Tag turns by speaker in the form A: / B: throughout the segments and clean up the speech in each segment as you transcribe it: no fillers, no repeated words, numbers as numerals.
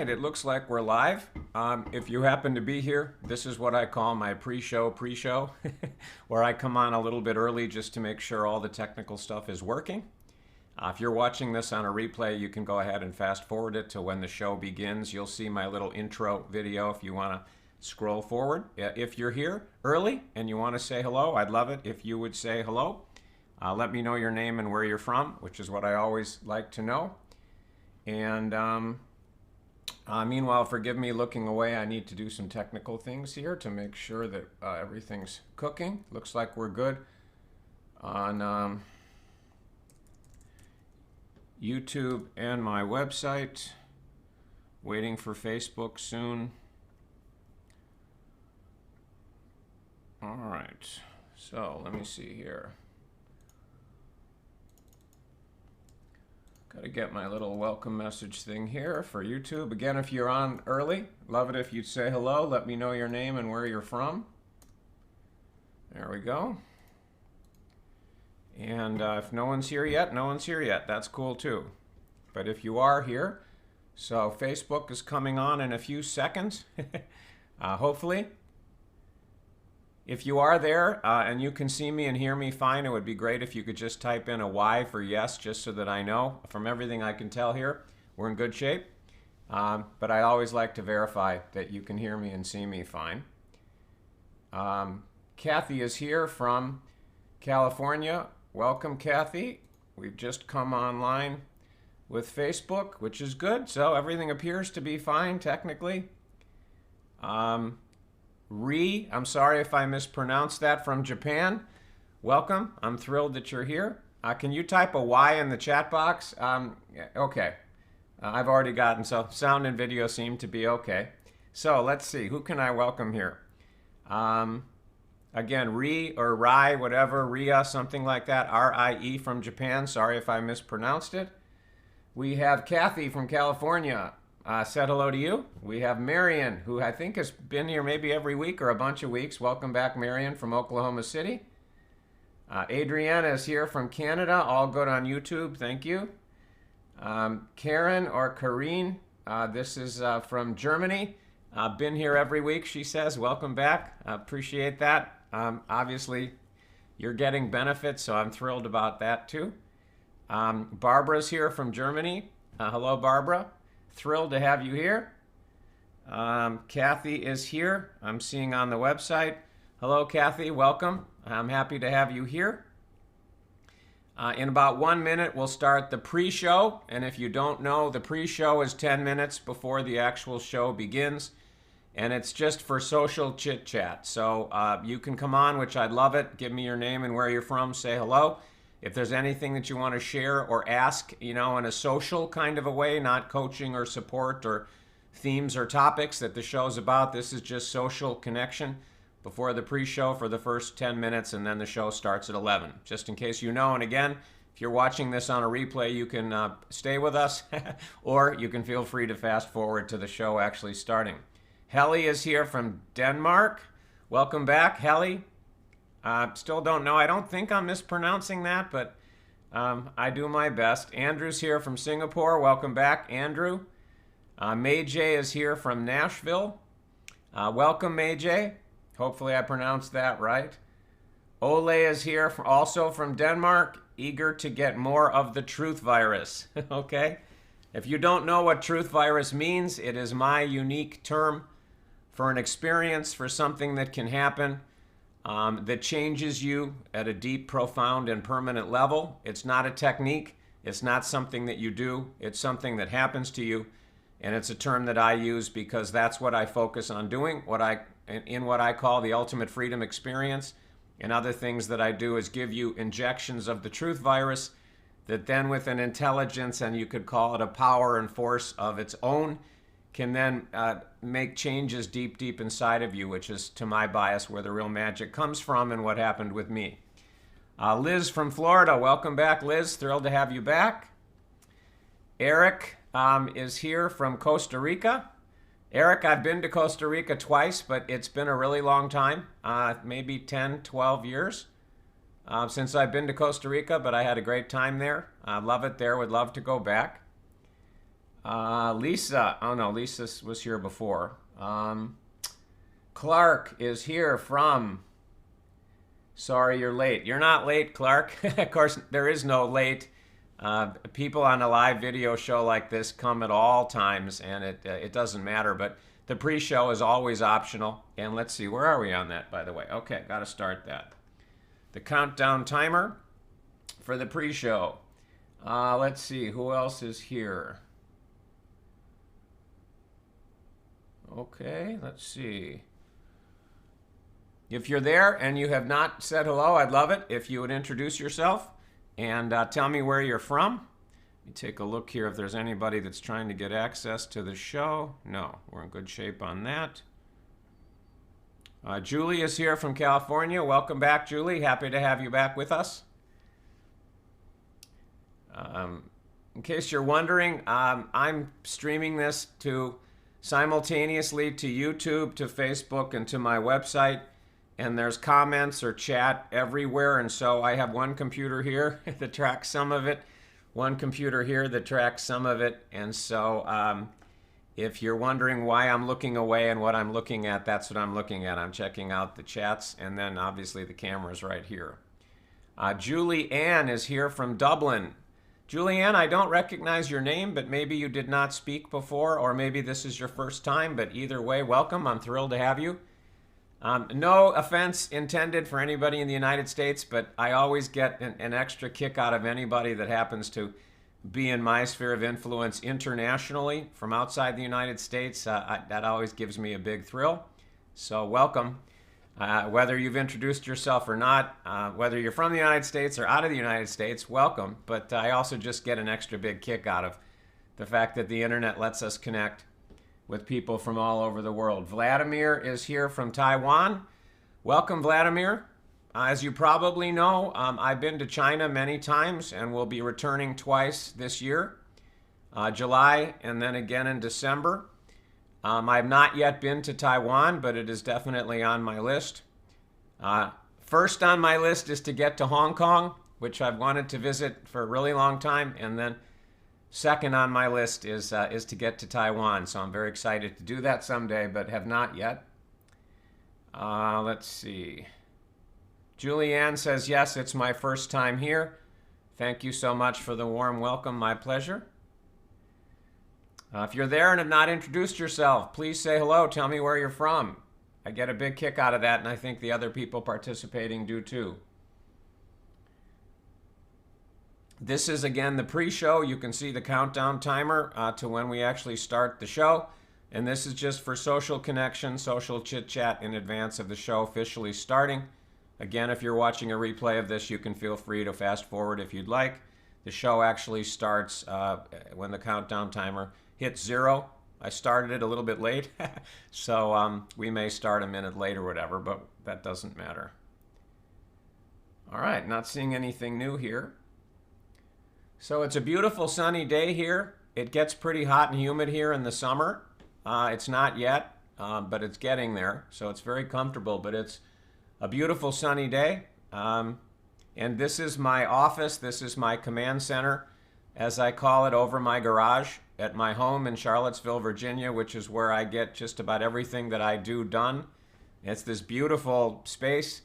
A: right, it looks like we're live. If you happen to be here, this is what I call my pre-show, where I come on a little bit early just to make sure all the technical stuff is working. If you're watching this on a replay, you can go ahead and fast forward it to when the show begins. You'll see my little intro video if you want to scroll forward. If you're here early and you want to say hello, I'd love it if you would say hello. Let me know your name and where you're from, which is what I always like to know. And meanwhile, forgive me looking away. I need to do some technical things here to make sure that everything's cooking. Looks like we're good on YouTube and my website. Waiting for Facebook soon. All right, so let me see here. Got to get my little welcome message thing here for YouTube. Again, if you're on early, love it if you'd say hello. Let me know your name and where you're from. There we go. And if no one's here yet, no one's here yet. That's cool too. But if you are here, so Facebook is coming on in a few seconds, hopefully. If you are there and you can see me and hear me fine, it would be great if you could just type in a Y for yes, just so that I know. From everything I can tell here, we're in good shape. But I always like to verify that you can hear me and see me fine. Kathy is here from California. Welcome, Kathy. We've just come online with Facebook, which is good. So everything appears to be fine technically. I'm sorry if I mispronounced that, from Japan. Welcome. I'm thrilled that you're here. Can you type a Y in the chat box? Yeah, okay. I've already gotten, so sound and video seem to be okay. So let's see. Who can I welcome here? Again, Ri or Rai, whatever, Ria, something like that. R-I-E from Japan. Sorry if I mispronounced it. We have Kathy from California. Said hello to you. We have Marion, who I think has been here maybe every week or a bunch of weeks. Welcome back, Marion, from Oklahoma City. Adriana is here from Canada. All good on YouTube. Thank you. Karen or Karine, this is from Germany. Been here every week, she says. Welcome back. Appreciate that. Obviously, you're getting benefits, so I'm thrilled about that too. Barbara's here from Germany. Hello, Barbara. Thrilled to have you here. Kathy is here. I'm seeing on the website. Hello, Kathy. Welcome. I'm happy to have you here. In about 1 minute, we'll start the pre-show. And if you don't know, the pre-show is 10 minutes before the actual show begins. And it's just for social chit-chat. So you can come on, which I'd love it. Give me your name and where you're from. Say hello. If there's anything that you want to share or ask, you know, in a social kind of a way, not coaching or support or themes or topics that the show's about, this is just social connection before the pre-show for the first 10 minutes, and then the show starts at 11. Just in case you know, and again, if you're watching this on a replay, you can stay with us, or you can feel free to fast forward to the show actually starting. Helly is here from Denmark. Welcome back, Helly. Still don't know. I don't think I'm mispronouncing that, but I do my best. Andrew's here from Singapore. Welcome back, Andrew. May J is here from Nashville. Welcome, May J. Hopefully I pronounced that right. Ole is here also from Denmark, eager to get more of the truth virus. Okay? If you don't know what truth virus means, it is my unique term for an experience, for something that can happen that changes you at a deep, profound, and permanent level. It's not a technique. It's not something that you do. It's something that happens to you. And it's a term that I use because that's what I focus on doing, in what I call the ultimate freedom experience. And other things that I do is give you injections of the truth virus that then, with an intelligence, and you could call it a power and force of its own, can then make changes deep, deep inside of you, which is, to my bias, where the real magic comes from and what happened with me. Liz from Florida, welcome back, Liz. Thrilled to have you back. Eric is here from Costa Rica. Eric, I've been to Costa Rica twice, but it's been a really long time, maybe 10, 12 years since I've been to Costa Rica, but I had a great time there. I love it there, would love to go back. Lisa. Oh no, Lisa was here before. Clark is here from. Sorry you're late. You're not late, Clark. Of course, there is no late. People on a live video show like this come at all times, and it doesn't matter. But the pre-show is always optional. And let's see, where are we on that, by the way? Okay, got to start that. The countdown timer for the pre-show. Let's see, who else is here? Okay, let's see. If you're there and you have not said hello, I'd love it if you would introduce yourself and tell me where you're from. Let me take a look here if there's anybody that's trying to get access to the show. No, we're in good shape on that. Julie is here from California. Welcome back, Julie. Happy to have you back with us. In case you're wondering, I'm streaming this simultaneously to YouTube, to Facebook, and to my website. And there's comments or chat everywhere. And so I have one computer here that tracks some of it, one computer here that tracks some of it. And so if you're wondering why I'm looking away and what I'm looking at, that's what I'm looking at. I'm checking out the chats, and then obviously the camera's right here. Julie Ann is here from Dublin. Julie Ann, I don't recognize your name, but maybe you did not speak before, or maybe this is your first time, but either way, welcome. I'm thrilled to have you. No offense intended for anybody in the United States, but I always get an extra kick out of anybody that happens to be in my sphere of influence internationally from outside the United States. That always gives me a big thrill. So welcome. Whether you've introduced yourself or not, whether you're from the United States or out of the United States, welcome. But I also just get an extra big kick out of the fact that the internet lets us connect with people from all over the world. Vladimir is here from Taiwan. Welcome, Vladimir. As you probably know, I've been to China many times and will be returning twice this year, July and then again in December. I've not yet been to Taiwan, but it is definitely on my list. First on my list is to get to Hong Kong, which I've wanted to visit for a really long time, and then second on my list is to get to Taiwan. So I'm very excited to do that someday, but have not yet. Let's see. Julianne says, yes, it's my first time here. Thank you so much for the warm welcome. My pleasure. If you're there and have not introduced yourself, please say hello. Tell me where you're from. I get a big kick out of that, and I think the other people participating do too. This is, again, the pre-show. You can see the countdown timer to when we actually start the show. And this is just for social connection, social chit-chat in advance of the show officially starting. Again, if you're watching a replay of this, you can feel free to fast forward if you'd like. The show actually starts when the countdown timer hits 0. I started it a little bit late, so we may start a minute late or whatever, but that doesn't matter. All right, not seeing anything new here. So it's a beautiful sunny day here. It gets pretty hot and humid here in the summer. It's not yet, but it's getting there, so it's very comfortable, but it's a beautiful sunny day. And this is my office. This is my command center, as I call it, over my garage at my home in Charlottesville, Virginia, which is where I get just about everything that I do done. It's this beautiful space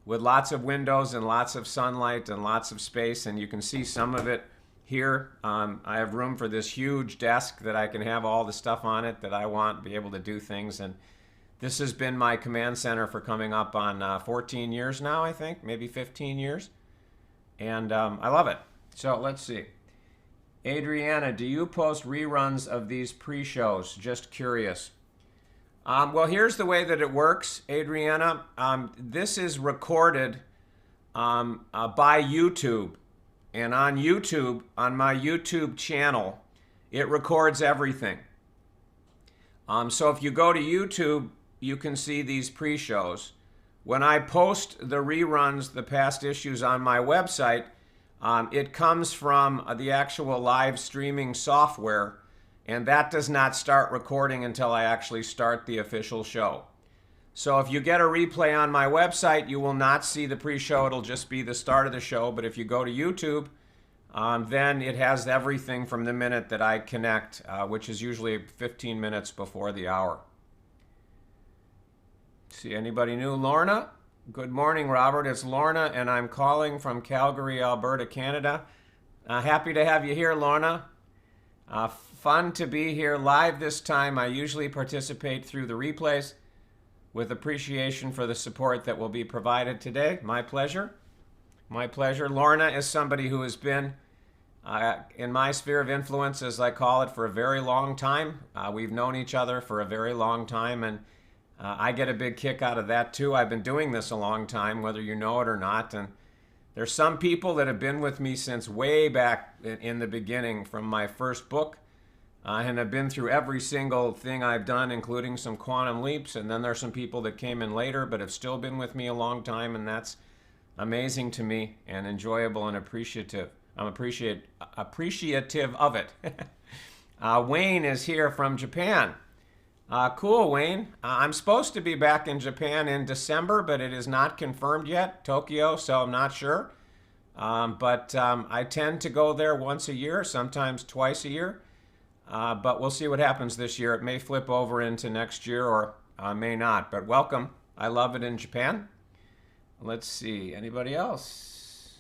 A: with lots of windows and lots of sunlight and lots of space, and you can see some of it here. I have room for this huge desk that I can have all the stuff on it that I want, be able to do things. And this has been my command center for coming up on 14 years now, I think, maybe 15 years. And I love it. So let's see. Adriana, do you post reruns of these pre-shows? Just curious. Well, here's the way that it works, Adriana. This is recorded by YouTube. And on YouTube, on my YouTube channel, it records everything. So if you go to YouTube, you can see these pre-shows. When I post the reruns, the past issues on my website, it comes from the actual live streaming software, and that does not start recording until I actually start the official show. So if you get a replay on my website, you will not see the pre-show. It'll just be the start of the show. But if you go to YouTube, then it has everything from the minute that I connect, which is usually 15 minutes before the hour. See anybody new? Lorna? Good morning, Robert. It's Lorna, and I'm calling from Calgary, Alberta, Canada. Happy to have you here, Lorna. Fun to be here live this time. I usually participate through the replays with appreciation for the support that will be provided today. My pleasure. My pleasure. Lorna is somebody who has been in my sphere of influence, as I call it, for a very long time. We've known each other for a very long time, and I get a big kick out of that too. I've been doing this a long time, whether you know it or not, and there's some people that have been with me since way back in the beginning from my first book, and have been through every single thing I've done, including some quantum leaps, and then there's some people that came in later but have still been with me a long time, and that's amazing to me and enjoyable and appreciative. I'm appreciative of it. Wayne is here from Japan. Cool, Wayne. I'm supposed to be back in Japan in December, but it is not confirmed yet, Tokyo, so I'm not sure. But I tend to go there once a year, sometimes twice a year. But we'll see what happens this year. It may flip over into next year or may not. But welcome. I love it in Japan. Let's see. Anybody else?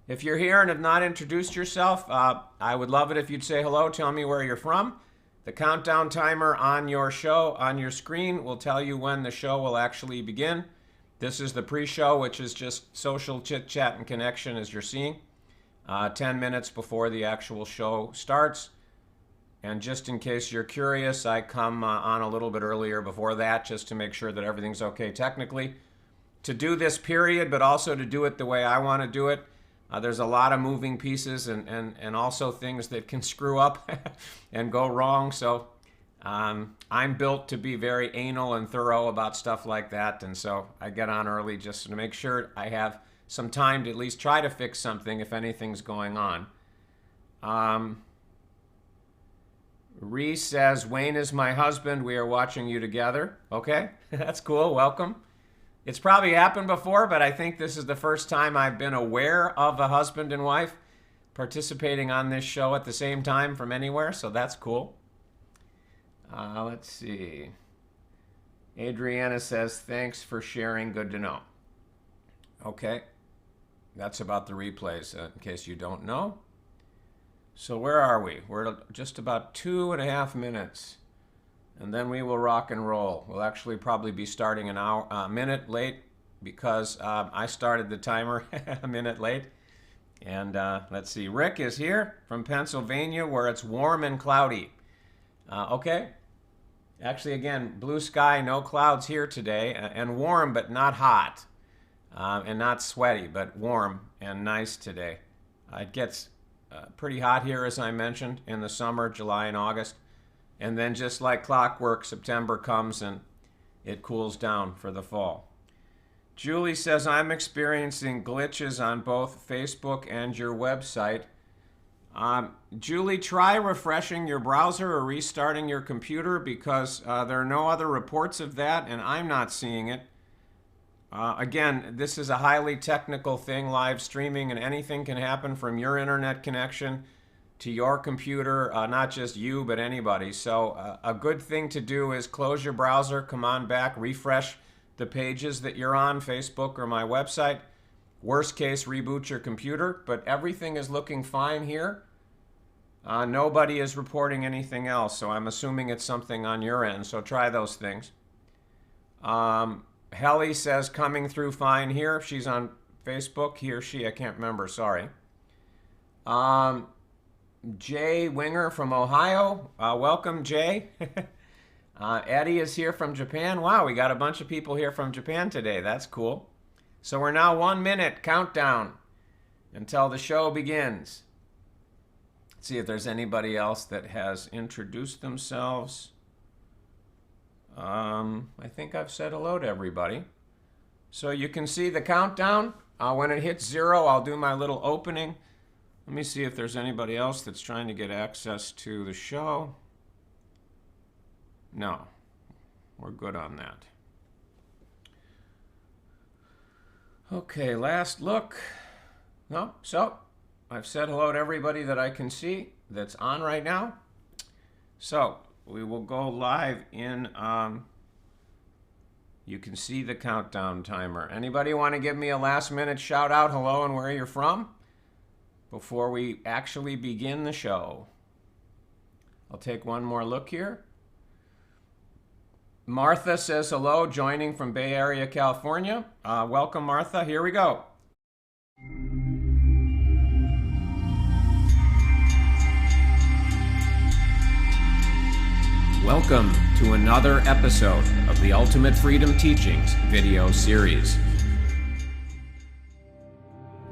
A: If you're here and have not introduced yourself, I would love it if you'd say hello. Tell me where you're from. The countdown timer on your show, on your screen, will tell you when the show will actually begin. This is the pre-show, which is just social chit-chat and connection, as you're seeing. 10 minutes before the actual show starts. And just in case you're curious, I come on a little bit earlier before that, just to make sure that everything's okay technically. To do this period, but also to do it the way I want to do it. There's a lot of moving pieces and also things that can screw up and go wrong. So I'm built to be very anal and thorough about stuff like that. And so I get on early just to make sure I have some time to at least try to fix something if anything's going on. Reese says, Wayne is my husband. We are watching you together. Okay, that's cool. Welcome. It's probably happened before, but I think this is the first time I've been aware of a husband and wife participating on this show at the same time from anywhere, so that's cool. Let's see. Adriana says, thanks for sharing. Good to know. Okay. That's about the replays, in case you don't know. So where are we? We're at just about 2.5 minutes. And then we will rock and roll. We'll actually probably be starting a minute late because I started the timer a minute late. And let's see, Rick is here from Pennsylvania where it's warm and cloudy. Okay. Actually, again, blue sky, no clouds here today, and warm but not hot. And not sweaty, but warm and nice today. It gets pretty hot here, as I mentioned, in the summer, July and August. And then just like clockwork, September comes and it cools down for the fall. Julie says, I'm experiencing glitches on both Facebook and your website. Julie, try refreshing your browser or restarting your computer because there are no other reports of that and I'm not seeing it. Again, this is a highly technical thing, live streaming, and anything can happen from your internet connection to your computer, not just you, but anybody. So a good thing to do is close your browser, come on back, refresh the pages that you're on, Facebook or my website. Worst case, reboot your computer, but everything is looking fine here. Nobody is reporting anything else, so I'm assuming it's something on your end, so try those things. Helly says, coming through fine here. She's on Facebook, he or she, I can't remember, sorry. Jay Winger from Ohio. Welcome, Jay. Eddie is here from Japan. Wow, we got a bunch of people here from Japan today. That's cool. So we're now 1 minute countdown until the show begins. Let's see if there's anybody else that has introduced themselves. I think I've said hello to everybody. So you can see the countdown. When it hits 0, I'll do my little opening. Let me see if there's anybody else that's trying to get access to the show. No, we're good on that. Okay, last look. No, so I've said hello to everybody that I can see that's on right now. So we will go live in, you can see the countdown timer. Anybody want to give me a last minute shout out, hello, and where you're from before we actually begin the show? I'll take one more look here. Martha says hello, joining from Bay Area, California. Welcome, Martha. Here we go. Welcome to another episode of the Ultimate Freedom Teachings video series.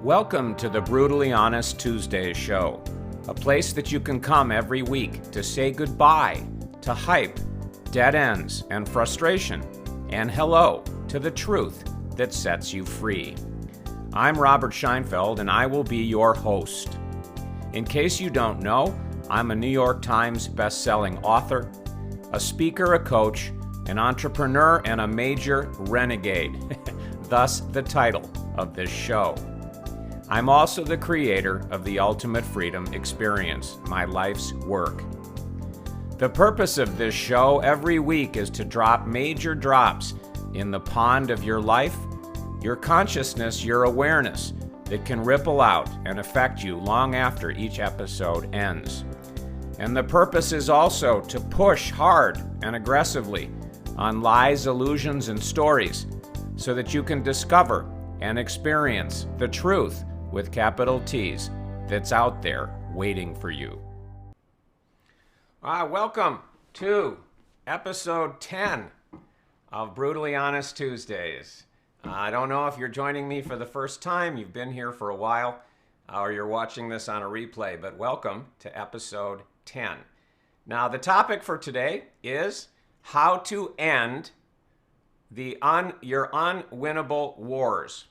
A: Welcome to the Brutally Honest Tuesdays show, a place that you can come every week to say goodbye to hype, dead ends, and frustration, and hello to the truth that sets you free. I'm Robert Scheinfeld, and I will be your host. In case you don't know, I'm a New York Times best-selling author, a speaker, a coach, an entrepreneur, and a major renegade, thus the title of this show. I'm also the creator of the Ultimate Freedom Experience, my life's work. The purpose of this show every week is to drop major drops in the pond of your life, your consciousness, your awareness that can ripple out and affect you long after each episode ends. And the purpose is also to push hard and aggressively on lies, illusions, and stories so that you can discover and experience the truth with capital T's that's out there waiting for you. Welcome to episode 10 of Brutally Honest Tuesdays. I don't know if you're joining me for the first time, you've been here for a while, or you're watching this on a replay, but welcome to episode 10. Now, the topic for today is how to end your unwinnable wars.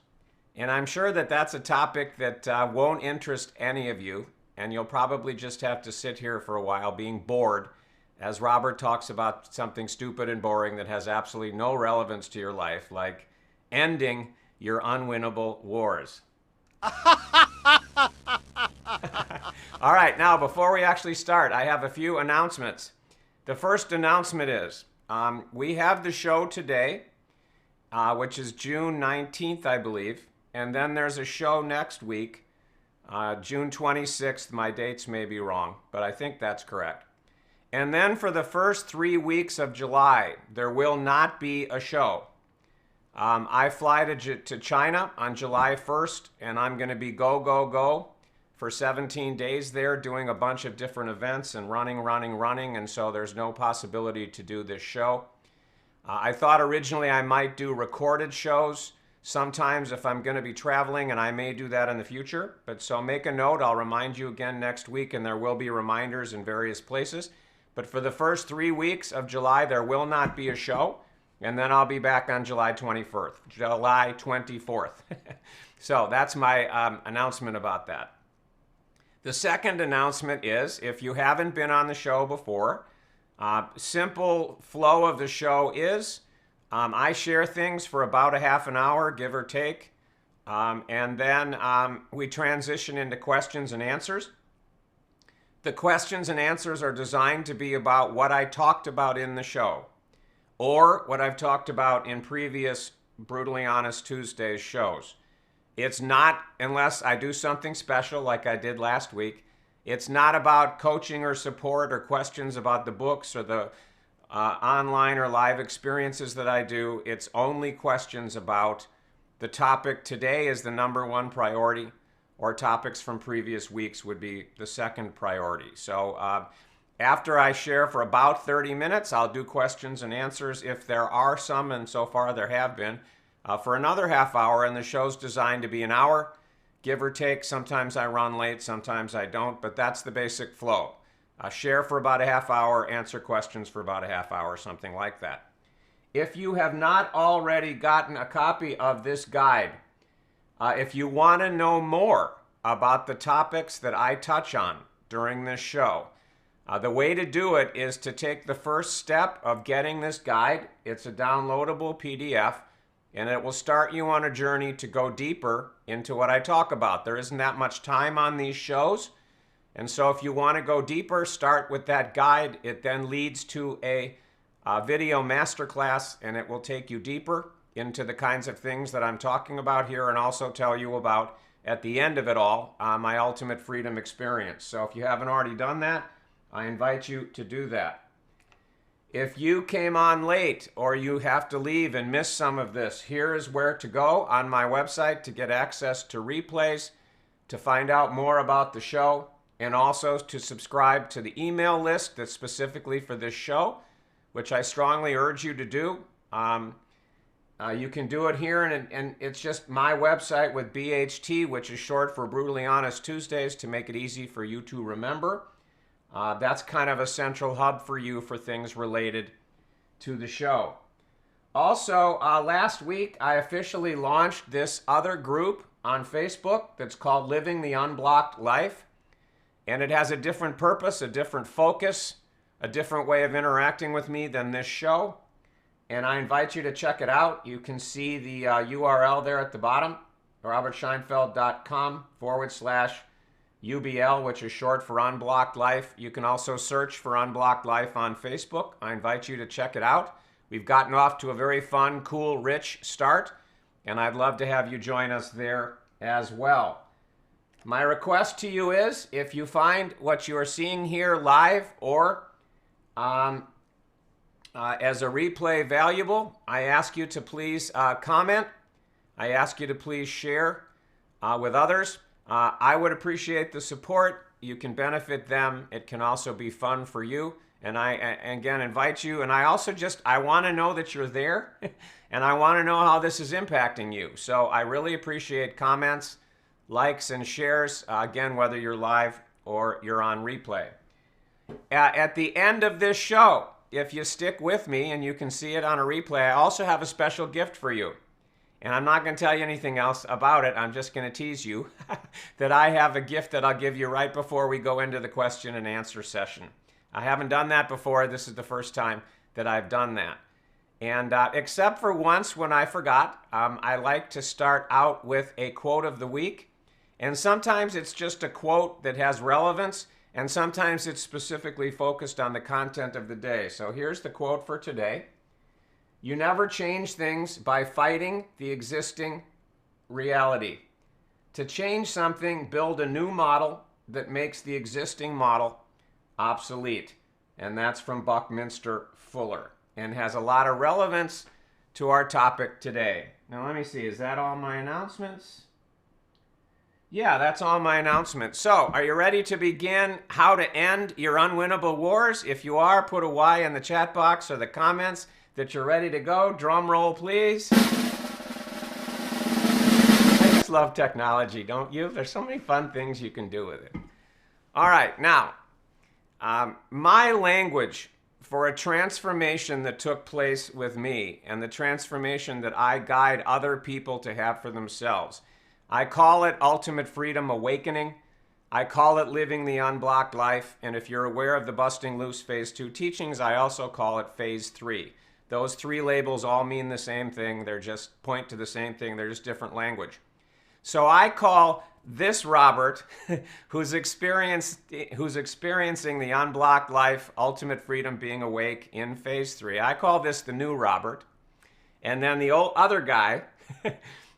A: And I'm sure that that's a topic that won't interest any of you, and you'll probably just have to sit here for a while being bored as Robert talks about something stupid and boring that has absolutely no relevance to your life, like ending your unwinnable wars. All right, now before we actually start, I have a few announcements. The first announcement is we have the show today, which is June 19th, I believe, and then there's a show next week, June 26th. My dates may be wrong, but I think that's correct. And then for the first 3 weeks of July, there will not be a show. I fly to China on July 1st, and I'm going to be go for 17 days there, doing a bunch of different events and running, and so there's no possibility to do this show. I thought originally I might do recorded shows sometimes if I'm going to be traveling, and I may do that in the future. But so make a note, I'll remind you again next week, and there will be reminders in various places. But for the first 3 weeks of July, there will not be a show. And then I'll be back on July 24th. So that's my announcement about that. The second announcement is, if you haven't been on the show before, simple flow of the show is I share things for about a half an hour, give or take, and then we transition into questions and answers. The questions and answers are designed to be about what I talked about in the show, or what I've talked about in previous Brutally Honest Tuesdays shows. It's not, unless I do something special like I did last week, it's not about coaching or support or questions about the books or the online or live experiences that I do. It's only questions about the topic today is the number one priority, or topics from previous weeks would be the second priority. So after I share for about 30 minutes, I'll do questions and answers if there are some, and so far there have been, for another half hour, and the show's designed to be an hour, give or take. Sometimes I run late, sometimes I don't, but that's the basic flow. Share for about a half hour, answer questions for about a half hour, something like that. If you have not already gotten a copy of this guide, if you want to know more about the topics that I touch on during this show, the way to do it is to take the first step of getting this guide. It's a downloadable PDF. and it will start you on a journey to go deeper into what I talk about. There isn't that much time on these shows, and so if you want to go deeper, start with that guide. It then leads to a video masterclass, and it will take you deeper into the kinds of things that I'm talking about here, and also tell you about, at the end of it all, my ultimate freedom experience. So if you haven't already done that, I invite you to do that. If you came on late or you have to leave and miss some of this, here is where to go on my website to get access to replays, to find out more about the show, and also to subscribe to the email list that's specifically for this show, which I strongly urge you to do. You can do it here, and it's just my website with BHT, which is short for Brutally Honest Tuesdays, to make it easy for you to remember. That's kind of a central hub for you for things related to the show. Also, last week, I officially launched this other group on Facebook that's called Living the Unblocked Life. And it has a different purpose, a different focus, a different way of interacting with me than this show. And I invite you to check it out. You can see the URL there at the bottom, robertscheinfeld.com/UBL, which is short for Unblocked Life. You can also search for Unblocked Life on Facebook. I invite you to check it out. We've gotten off to a very fun, cool, rich start, and I'd love to have you join us there as well. My request to you is, if you find what you are seeing here live or as a replay valuable, I ask you to please comment. I ask you to please share with others. I would appreciate the support. You can benefit them. It can also be fun for you. And I, again, invite you. And I also I want to know that you're there. And I want to know how this is impacting you. So I really appreciate comments, likes, and shares, again, whether you're live or you're on replay. At the end of this show, if you stick with me, and you can see it on a replay, I also have a special gift for you. And I'm not going to tell you anything else about it. I'm just going to tease you that I have a gift that I'll give you right before we go into the question and answer session. I haven't done that before. This is the first time that I've done that. And except for once when I forgot, I like to start out with a quote of the week. And sometimes it's just a quote that has relevance, and sometimes it's specifically focused on the content of the day. So here's the quote for today. You never change things by fighting the existing reality. To change something, build a new model that makes the existing model obsolete. And that's from Buckminster Fuller, and has a lot of relevance to our topic today. Now let me see, is that all my announcements? Yeah, that's all my announcements. So, are you ready to begin how to end your unwinnable wars? If you are, put a Y in the chat box or the comments that you're ready to go. Drum roll, please. I just love technology, don't you? There's so many fun things you can do with it. All right, now, my language for a transformation that took place with me, and the transformation that I guide other people to have for themselves, I call it Ultimate Freedom Awakening. I call it Living the Unblocked Life. And if you're aware of the Busting Loose Phase 2 teachings, I also call it Phase 3. Those three labels all mean the same thing. They're just point to the same thing. They're just different language. So I call this Robert, who's experiencing the unblocked life, ultimate freedom, being awake in Phase 3. I call this the new Robert. And then the old other guy,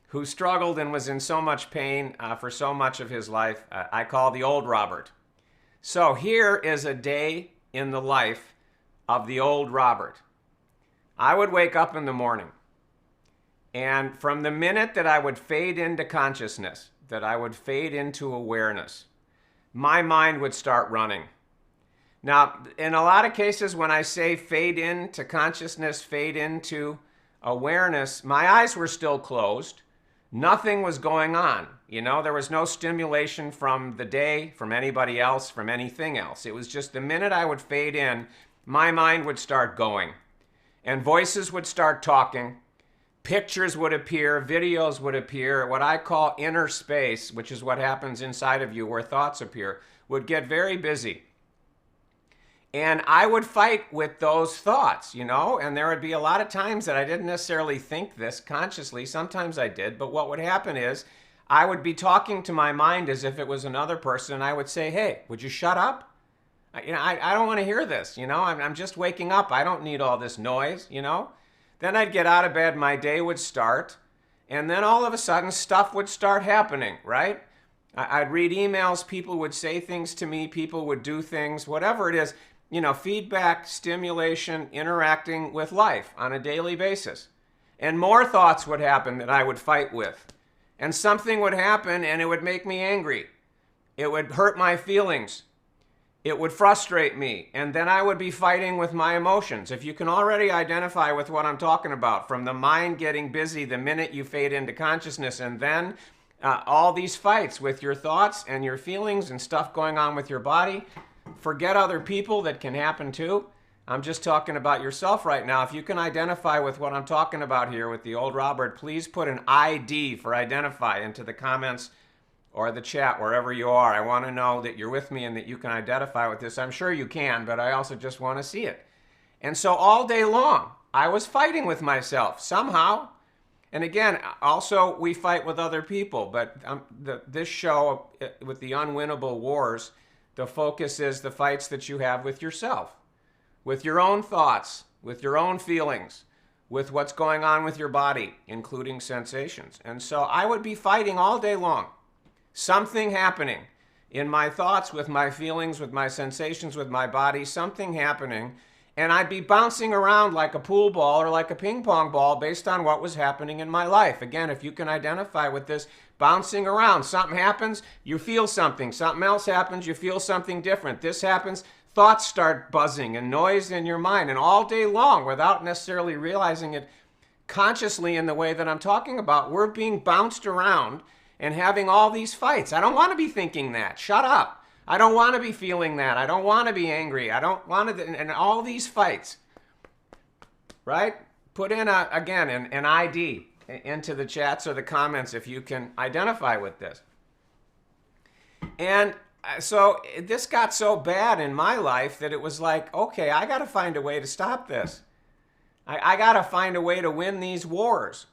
A: who struggled and was in so much pain for so much of his life, I call the old Robert. So here is a day in the life of the old Robert. I would wake up in the morning, and from the minute that I would fade into consciousness, that I would fade into awareness, my mind would start running. Now, in a lot of cases, when I say fade into consciousness, fade into awareness, my eyes were still closed. Nothing was going on. You know, there was no stimulation from the day, from anybody else, from anything else. It was just the minute I would fade in, my mind would start going. And voices would start talking. Pictures would appear, videos would appear. What I call inner space, which is what happens inside of you where thoughts appear, would get very busy. And I would fight with those thoughts, and there would be a lot of times that I didn't necessarily think this consciously. Sometimes I did, but what would happen is I would be talking to my mind as if it was another person, and I would say, hey, would you shut up? I don't want to hear this, I'm just waking up. I don't need all this noise, Then I'd get out of bed, my day would start, and then all of a sudden stuff would start happening, right? I'd read emails, people would say things to me, people would do things, whatever it is, feedback, stimulation, interacting with life on a daily basis. And more thoughts would happen that I would fight with. And something would happen and it would make me angry. It would hurt my feelings. It would frustrate me. And then I would be fighting with my emotions. If you can already identify with what I'm talking about, from the mind getting busy the minute you fade into consciousness, and then all these fights with your thoughts and your feelings and stuff going on with your body. Forget other people, that can happen too. I'm just talking about yourself right now. If you can identify with what I'm talking about here with the old Robert, please put an ID for identify into the comments or the chat, wherever you are. I want to know that you're with me and that you can identify with this. I'm sure you can, but I also just want to see it. And so all day long, I was fighting with myself somehow. And again, also we fight with other people, but this show with the Unwinnable Wars, the focus is the fights that you have with yourself, with your own thoughts, with your own feelings, with what's going on with your body, including sensations. And so I would be fighting all day long. Something happening in my thoughts, with my feelings, with my sensations, with my body, something happening. And I'd be bouncing around like a pool ball or like a ping pong ball based on what was happening in my life. Again, if you can identify with this, bouncing around. Something happens, you feel something. Something else happens, you feel something different. This happens, thoughts start buzzing and noise in your mind. And all day long, without necessarily realizing it consciously in the way that I'm talking about, we're being bounced around and having all these fights. I don't want to be thinking that. Shut up. I don't want to be feeling that. I don't want to be angry. I don't want to, and all these fights, right? Put in, again, an ID into the chats or the comments if you can identify with this. And so this got so bad in my life that it was like, okay, I got to find a way to stop this. I got to find a way to win these wars,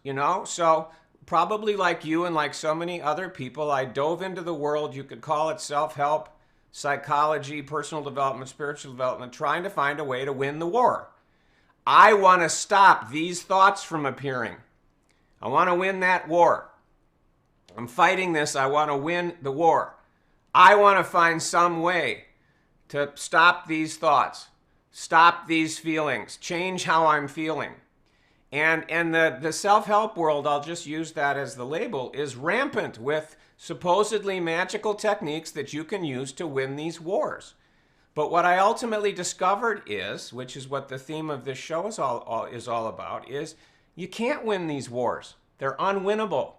A: So probably like you and like so many other people, I dove into the world. You could call it self-help, psychology, personal development, spiritual development, trying to find a way to win the war. I want to stop these thoughts from appearing. I want to win that war. I'm fighting this. I want to win the war. I want to find some way to stop these thoughts, stop these feelings, change how I'm feeling. And the self-help world, I'll just use that as the label, is rampant with supposedly magical techniques that you can use to win these wars. But what I ultimately discovered is, which is what the theme of this show is all about, is you can't win these wars. They're unwinnable.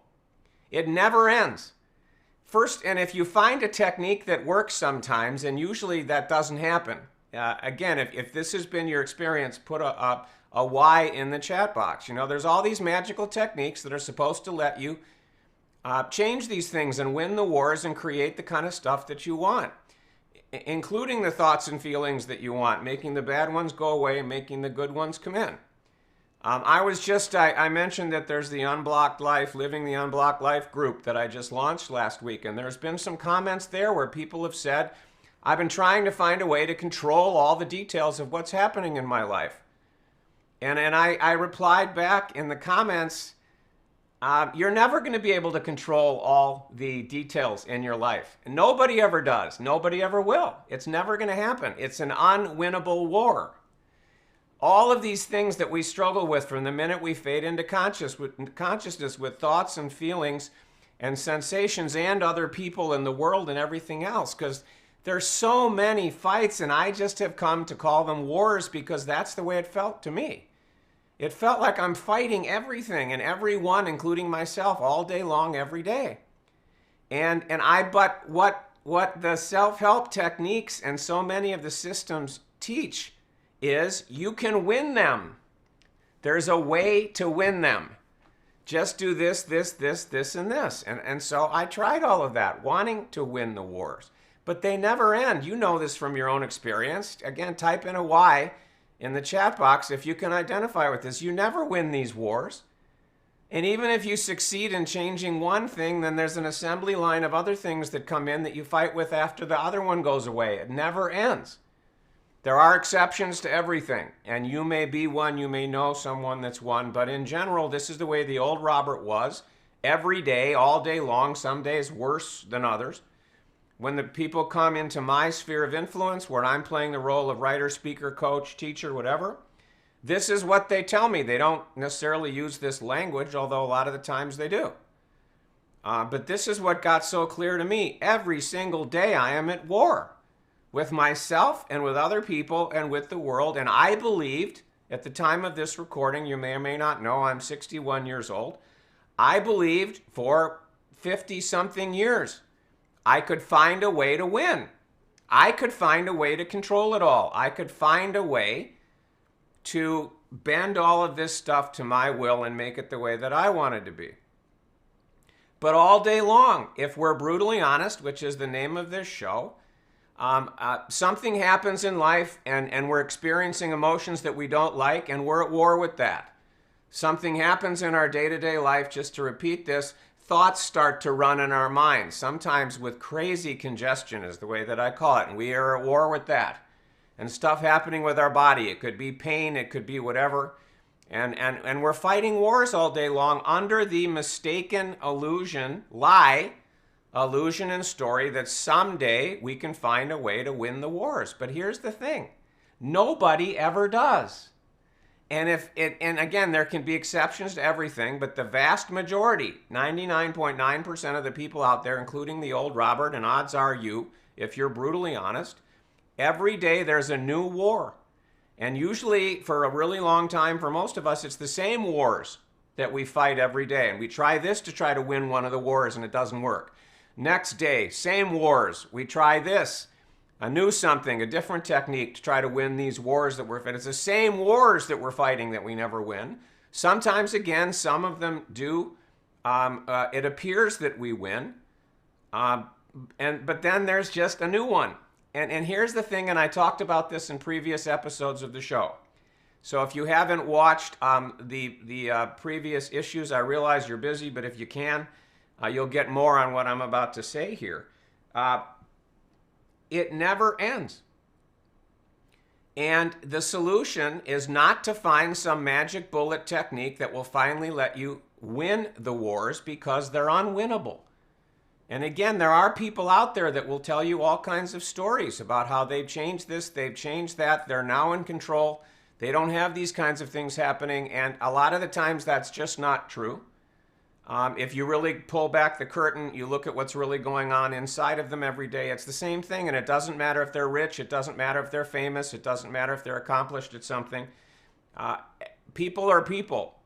A: It never ends. First, and if you find a technique that works sometimes, and usually that doesn't happen. Again, if this has been your experience, put a Y in the chat box. There's all these magical techniques that are supposed to let you change these things and win the wars and create the kind of stuff that you want, including the thoughts and feelings that you want, making the bad ones go away and making the good ones come in. I mentioned that there's the Unblocked Life, Living the Unblocked Life group that I just launched last week. And there's been some comments there where people have said, I've been trying to find a way to control all the details of what's happening in my life. And I replied back in the comments, you're never going to be able to control all the details in your life. Nobody ever does. Nobody ever will. It's never going to happen. It's an unwinnable war. All of these things that we struggle with from the minute we fade into consciousness with thoughts and feelings and sensations and other people in the world and everything else, because there's so many fights, and I just have come to call them wars because that's the way it felt to me. It felt like I'm fighting everything and everyone, including myself, all day long, every day. But what the self-help techniques and so many of the systems teach is you can win them. There's a way to win them. Just do this, this, this, this, and this. And so I tried all of that, wanting to win the wars. But they never end. You know this from your own experience. Again, type in a Y in the chat box if you can identify with this. You never win these wars. And even if you succeed in changing one thing, then there's an assembly line of other things that come in that you fight with after the other one goes away. It never ends. There are exceptions to everything, and you may be one, you may know someone that's one, but in general, this is the way the old Robert was. Every day, all day long, some days worse than others. When the people come into my sphere of influence, where I'm playing the role of writer, speaker, coach, teacher, whatever, this is what they tell me. They don't necessarily use this language, although a lot of the times they do. But this is what got so clear to me. Every single day I am at war with myself and with other people and with the world. And I believed, at the time of this recording, you may or may not know, I'm 61 years old. I believed for 50-something years I could find a way to win. I could find a way to control it all. I could find a way to bend all of this stuff to my will and make it the way that I wanted to be. But all day long, if we're brutally honest, which is the name of this show, something happens in life and we're experiencing emotions that we don't like, and we're at war with that. Something happens in our day-to-day life, just to repeat this, thoughts start to run in our minds, sometimes with crazy congestion is the way that I call it, and we are at war with that. And stuff happening with our body. It could be pain, it could be whatever. And we're fighting wars all day long under the mistaken illusion, lie, illusion and story that someday we can find a way to win the wars. But here's the thing. Nobody ever does. And again, there can be exceptions to everything, but the vast majority, 99.9% of the people out there, including the old Robert, and odds are you, if you're brutally honest, every day there's a new war. And usually for a really long time, for most of us, it's the same wars that we fight every day. And we try this to try to win one of the wars and it doesn't work. Next day, same wars. We try this, a new something, a different technique to try to win these wars that we're fighting. It's the same wars that we're fighting that we never win. Sometimes, again, some of them do. It appears that we win. But then there's just a new one. And here's the thing, and I talked about this in previous episodes of the show. So if you haven't watched the previous issues, I realize you're busy, but if you can, you'll get more on what I'm about to say here. It never ends. And the solution is not to find some magic bullet technique that will finally let you win the wars, because they're unwinnable. And again, there are people out there that will tell you all kinds of stories about how they've changed this, they've changed that, they're now in control, they don't have these kinds of things happening, and a lot of the times that's just not true. If you really pull back the curtain, you look at what's really going on inside of them every day, it's the same thing, and it doesn't matter if they're rich, it doesn't matter if they're famous, it doesn't matter if they're accomplished at something. People are people.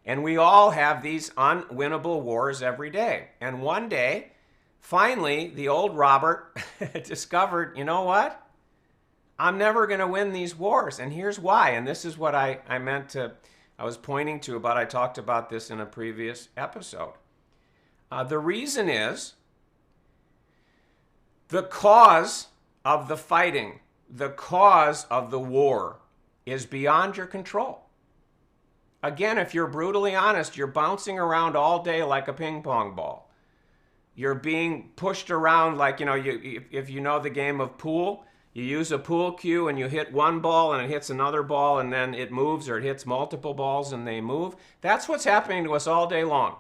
A: And we all have these unwinnable wars every day. And one day, finally, the old Robert discovered, you know what? I'm never going to win these wars. And here's why. And this is what I was pointing to, but I talked about this in a previous episode. The reason is the cause of the fighting, the cause of the war is beyond your control. Again, if you're brutally honest, you're bouncing around all day like a ping pong ball. You're being pushed around like, if you know the game of pool, you use a pool cue and you hit one ball and it hits another ball and then it moves, or it hits multiple balls and they move. That's what's happening to us all day long.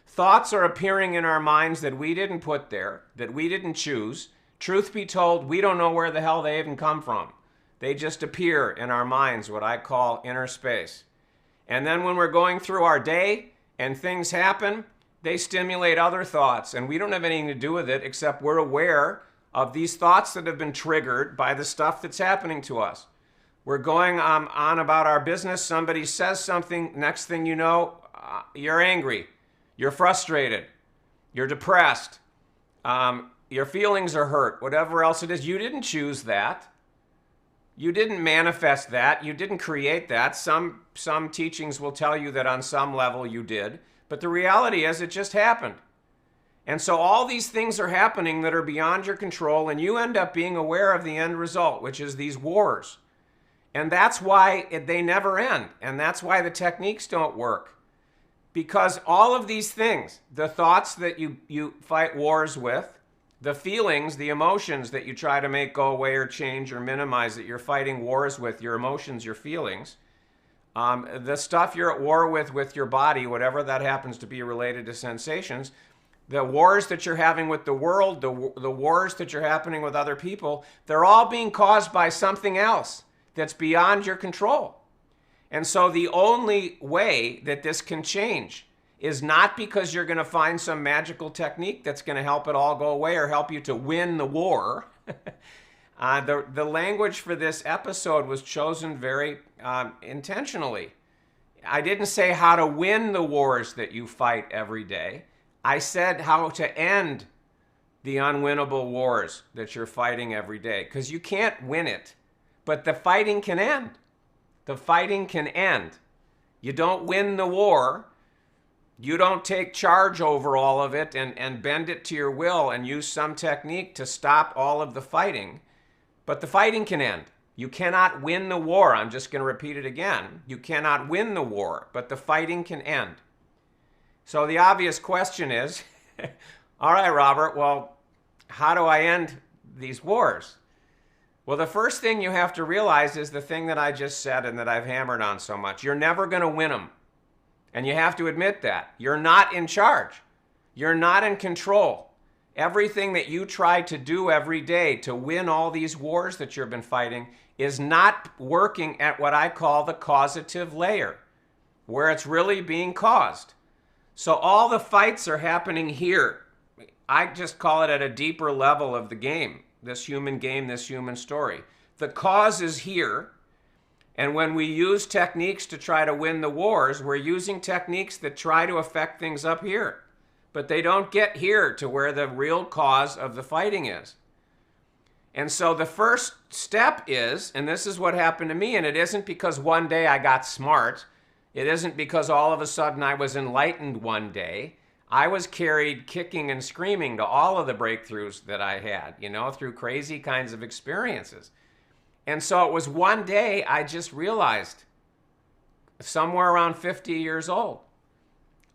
A: Thoughts are appearing in our minds that we didn't put there, that we didn't choose. Truth be told, we don't know where the hell they even come from. They just appear in our minds, what I call inner space. And then when we're going through our day and things happen, they stimulate other thoughts. And we don't have anything to do with it, except we're aware of these thoughts that have been triggered by the stuff that's happening to us. We're going on about our business. Somebody says something. Next thing you know, you're angry. You're frustrated. You're depressed. Your feelings are hurt. Whatever else it is. You didn't choose that. You didn't manifest that. You didn't create that. Some teachings will tell you that on some level you did. But the reality is it just happened. And so all these things are happening that are beyond your control, and you end up being aware of the end result, which is these wars. And that's why they never end. And that's why the techniques don't work. Because all of these things, the thoughts that you fight wars with, the feelings, the emotions that you try to make go away or change or minimize, that you're fighting wars with, your emotions, your feelings, the stuff you're at war with your body, whatever that happens to be related to sensations, the wars that you're having with the world, the wars that you're happening with other people, they're all being caused by something else that's beyond your control. And so the only way that this can change is not because you're going to find some magical technique that's going to help it all go away or help you to win the war. The language for this episode was chosen very intentionally. I didn't say how to win the wars that you fight every day. I said how to end the unwinnable wars that you're fighting every day, because you can't win it, but the fighting can end. The fighting can end. You don't win the war. You don't take charge over all of it and bend it to your will and use some technique to stop all of the fighting. But the fighting can end. You cannot win the war. I'm just going to repeat it again. You cannot win the war, but the fighting can end. So the obvious question is, all right, Robert, well, how do I end these wars? Well, the first thing you have to realize is the thing that I just said and that I've hammered on so much. You're never going to win them. And you have to admit that. You're not in charge. You're not in control. Everything that you try to do every day to win all these wars that you've been fighting is not working at what I call the causative layer, where it's really being caused. So all the fights are happening here. I just call it at a deeper level of the game, this human story. The cause is here. And when we use techniques to try to win the wars, we're using techniques that try to affect things up here. But they don't get here to where the real cause of the fighting is. And so the first step is, and this is what happened to me, and it isn't because one day I got smart. It isn't because all of a sudden I was enlightened one day. I was carried kicking and screaming to all of the breakthroughs that I had, through crazy kinds of experiences. And so it was one day I just realized, somewhere around 50 years old,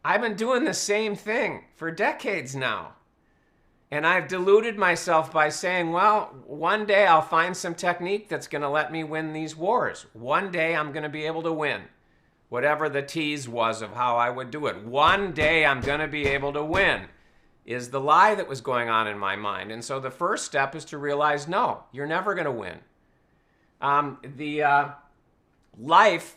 A: I've been doing the same thing for decades now. And I've deluded myself by saying, well, one day I'll find some technique that's going to let me win these wars. One day I'm going to be able to win. Whatever the tease was of how I would do it. One day I'm going to be able to win is the lie that was going on in my mind. And so the first step is to realize, no, you're never going to win. Life,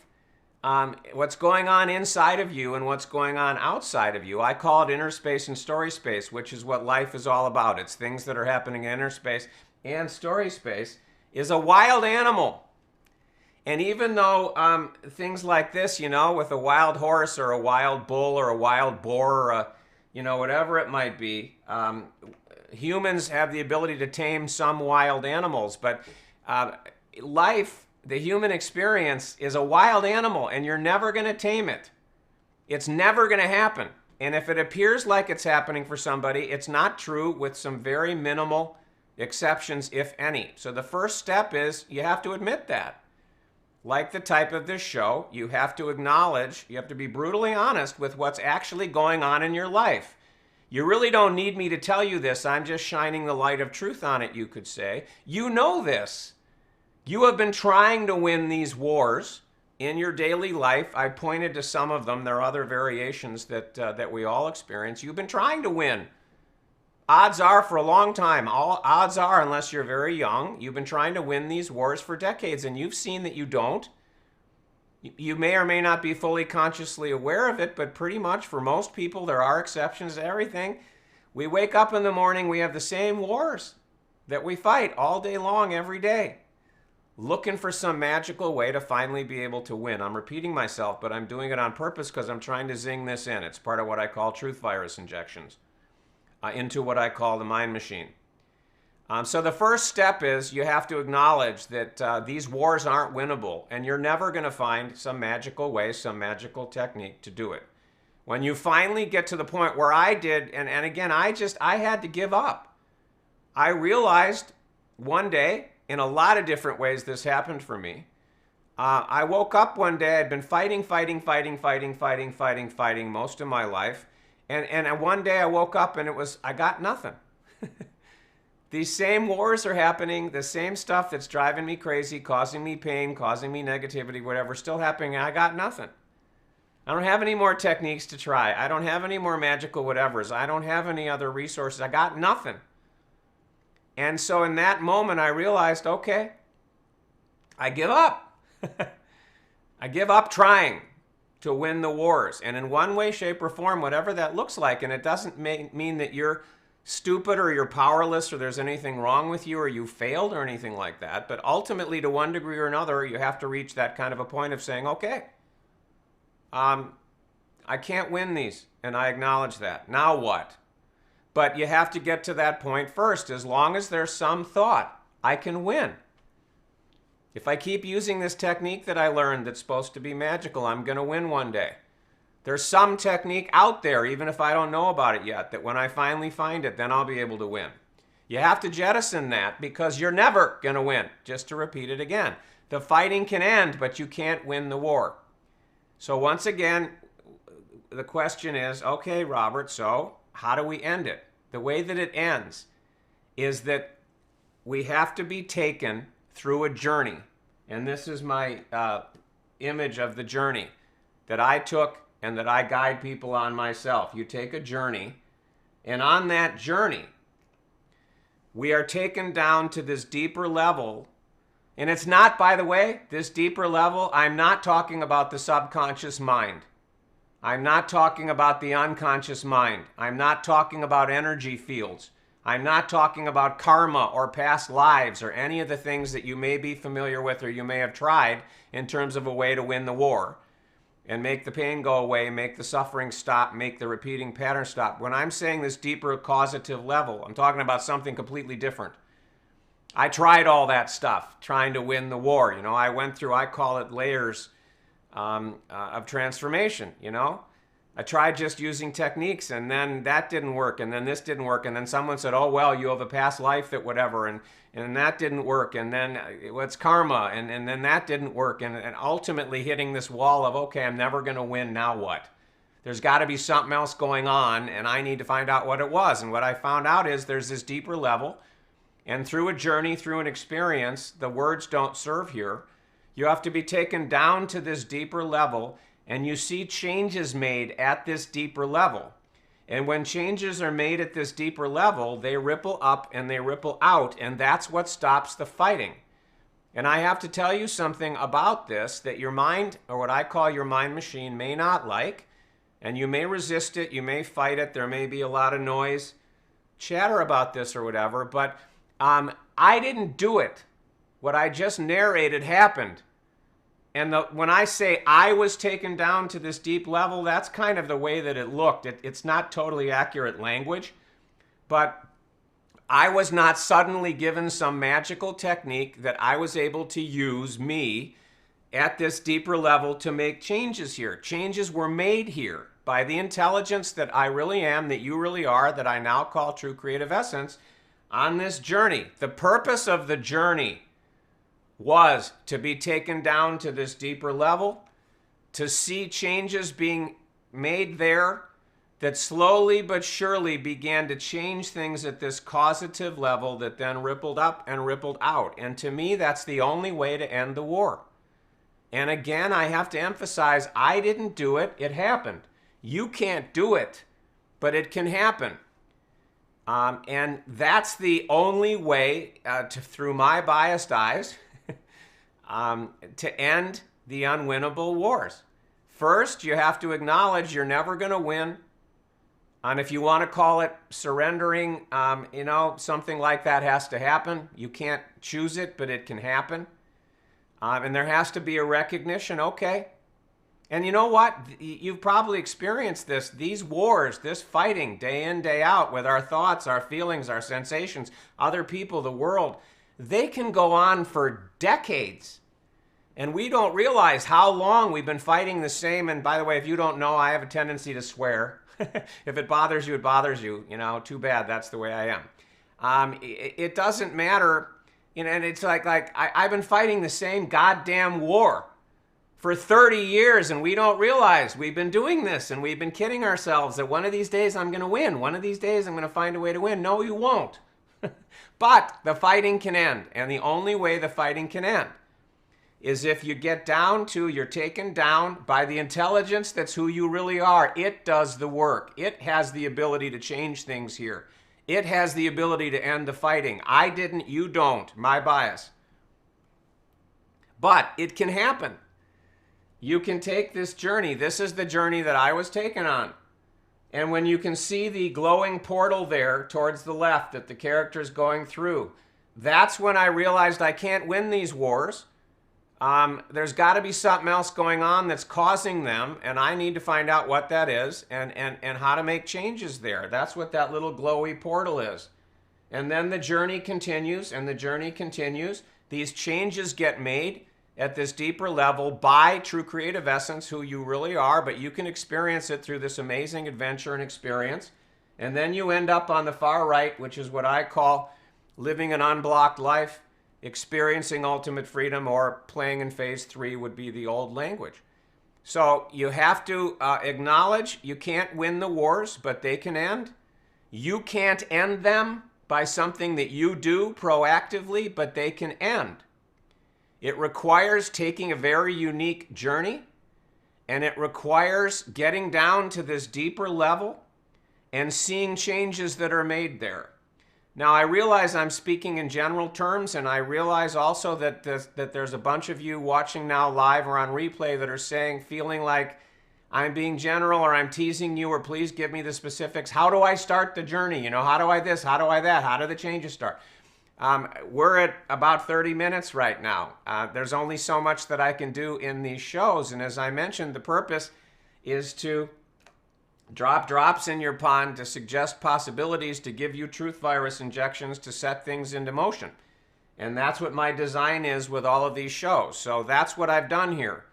A: what's going on inside of you and what's going on outside of you, I call it inner space and story space, which is what life is all about. It's things that are happening in inner space and story space, is a wild animal. And even though things like this, with a wild horse or a wild bull or a wild boar or whatever it might be, humans have the ability to tame some wild animals. But life, the human experience, is a wild animal, and you're never going to tame it. It's never going to happen. And if it appears like it's happening for somebody, it's not true, with some very minimal exceptions, if any. So the first step is you have to admit that. Like the type of this show, you have to acknowledge, you have to be brutally honest with what's actually going on in your life. You really don't need me to tell you this. I'm just shining the light of truth on it, you could say. You know this. You have been trying to win these wars in your daily life. I pointed to some of them. There are other variations that we all experience. You've been trying to win. Odds are, for a long time, odds are, unless you're very young, you've been trying to win these wars for decades, and you've seen that you don't. You may or may not be fully consciously aware of it, but pretty much for most people, there are exceptions to everything. We wake up in the morning, we have the same wars that we fight all day long, every day, looking for some magical way to finally be able to win. I'm repeating myself, but I'm doing it on purpose because I'm trying to zing this in. It's part of what I call truth virus injections into what I call the mind machine. So the first step is you have to acknowledge that these wars aren't winnable, and you're never going to find some magical way, some magical technique to do it. When you finally get to the point where I did, and again, I had to give up. I realized one day, in a lot of different ways this happened for me. I woke up one day, I'd been fighting most of my life. And one day I woke up and I got nothing. These same wars are happening, the same stuff that's driving me crazy, causing me pain, causing me negativity, whatever, still happening, and I got nothing. I don't have any more techniques to try. I don't have any more magical whatevers. I don't have any other resources. I got nothing. And so in that moment, I realized, okay, I give up. I give up trying to win the wars. And in one way, shape, or form, whatever that looks like, and it doesn't mean that you're stupid or you're powerless or there's anything wrong with you or you failed or anything like that. But ultimately, to one degree or another, you have to reach that kind of a point of saying, okay, I can't win these, and I acknowledge that. Now what? But you have to get to that point first. As long as there's some thought, I can win. If I keep using this technique that I learned that's supposed to be magical, I'm going to win one day. There's some technique out there, even if I don't know about it yet, that when I finally find it, then I'll be able to win. You have to jettison that because you're never going to win. Just to repeat it again. The fighting can end, but you can't win the war. So once again, the question is, okay, Robert, so how do we end it? The way that it ends is that we have to be taken through a journey. And this is my image of the journey that I took and that I guide people on myself. You take a journey, and on that journey, we are taken down to this deeper level. And it's not, by the way, this deeper level, I'm not talking about the subconscious mind. I'm not talking about the unconscious mind. I'm not talking about energy fields. I'm not talking about karma or past lives or any of the things that you may be familiar with or you may have tried in terms of a way to win the war and make the pain go away, make the suffering stop, make the repeating pattern stop. When I'm saying this deeper causative level, I'm talking about something completely different. I tried all that stuff, trying to win the war. You know, I went through, I call it layers of transformation, you know. I tried just using techniques, and then that didn't work, and then this didn't work, and then someone said, oh, well, you have a past life that whatever, and that didn't work, and then it's karma, and then that didn't work, and ultimately hitting this wall of, okay, I'm never going to win, now what? There's got to be something else going on, and I need to find out what it was. And what I found out is there's this deeper level, and through a journey, through an experience, the words don't serve here. You have to be taken down to this deeper level, and you see changes made at this deeper level. And when changes are made at this deeper level, they ripple up and they ripple out, and that's what stops the fighting. And I have to tell you something about this that your mind, or what I call your mind machine, may not like, and you may resist it, you may fight it, there may be a lot of noise, chatter about this or whatever, but I didn't do it. What I just narrated happened. And when I say I was taken down to this deep level, that's kind of the way that it looked. It's not totally accurate language, but I was not suddenly given some magical technique that I was able to use, me, at this deeper level to make changes here. Changes were made here by the intelligence that I really am, that you really are, that I now call true creative essence, on this journey. The purpose of the journey was to be taken down to this deeper level, to see changes being made there that slowly but surely began to change things at this causative level that then rippled up and rippled out. And to me, that's the only way to end the war. And again, I have to emphasize, I didn't do it, it happened. You can't do it, but it can happen. And that's the only way, through my biased eyes, to end the unwinnable wars. First, you have to acknowledge you're never going to win. And if you want to call it surrendering, something like that has to happen. You can't choose it, but it can happen. And there has to be a recognition, okay. And you know what? You've probably experienced this. These wars, this fighting, day in, day out, with our thoughts, our feelings, our sensations, other people, the world, they can go on for decades. And we don't realize how long we've been fighting the same. And by the way, if you don't know, I have a tendency to swear. If it bothers you, it bothers you. You know, too bad. That's the way I am. It doesn't matter. You know, and it's like I've been fighting the same goddamn war for 30 years, and we don't realize we've been doing this, and we've been kidding ourselves that one of these days I'm going to win. One of these days I'm going to find a way to win. No, you won't. But the fighting can end, and the only way the fighting can end is if you get down to, you're taken down by the intelligence that's who you really are. It does the work. It has the ability to change things here. It has the ability to end the fighting. I didn't, you don't, my bias. But it can happen. You can take this journey. This is the journey that I was taken on. And when you can see the glowing portal there towards the left that the character's going through, that's when I realized I can't win these wars. There's got to be something else going on that's causing them, and I need to find out what that is and how to make changes there. That's what that little glowy portal is. And then the journey continues, and the journey continues. These changes get made at this deeper level by true creative essence, who you really are, but you can experience it through this amazing adventure and experience. And then you end up on the far right, which is what I call living an unblocked life, experiencing ultimate freedom, or playing in phase 3 would be the old language. So you have to acknowledge you can't win the wars, but they can end. You can't end them by something that you do proactively, but they can end. It requires taking a very unique journey, and it requires getting down to this deeper level and seeing changes that are made there. Now, I realize I'm speaking in general terms, and I realize also that there's a bunch of you watching now live or on replay that are saying, feeling like I'm being general or I'm teasing you, or please give me the specifics. How do I start the journey? You know, how do I this? How do I that? How do the changes start? We're at about 30 minutes right now. There's only so much that I can do in these shows. And as I mentioned, the purpose is to drop drops in your pond to suggest possibilities, to give you truth virus injections, to set things into motion. And that's what my design is with all of these shows. So that's what I've done here.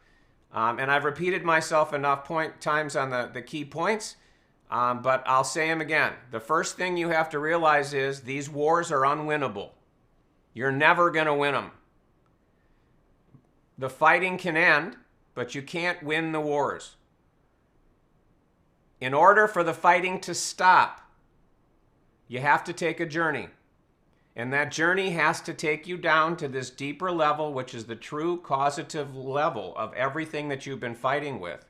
A: And I've repeated myself enough times on the key points. But I'll say them again. The first thing you have to realize is these wars are unwinnable. You're never going to win them. The fighting can end, but you can't win the wars. In order for the fighting to stop, you have to take a journey. And that journey has to take you down to this deeper level, which is the true causative level of everything that you've been fighting with.